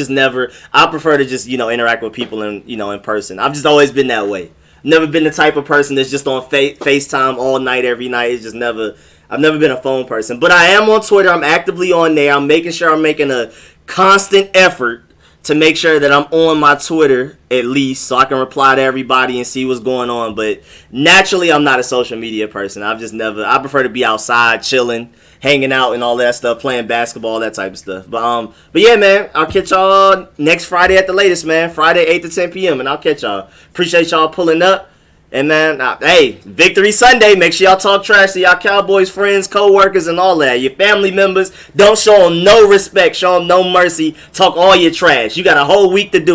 Speaker 1: prefer to just interact with people in person. I've just always been that way. Never been the type of person that's just on FaceTime all night every night. It's just I've never been a phone person, but I am on Twitter. I'm actively on there. I'm making sure I'm making a constant effort to make sure that I'm on my Twitter at least so I can reply to everybody and see what's going on. But naturally, I'm not a social media person. I prefer to be outside, chilling, hanging out and all that stuff, playing basketball, that type of stuff. But yeah, man, I'll catch y'all next Friday at the latest, man. Friday, 8 to 10 p.m., and I'll catch y'all. Appreciate y'all pulling up. And, man, hey, Victory Sunday. Make sure y'all talk trash to y'all Cowboys friends, co-workers, and all that. Your family members, don't show them no respect. Show them no mercy. Talk all your trash. You got a whole week to do it.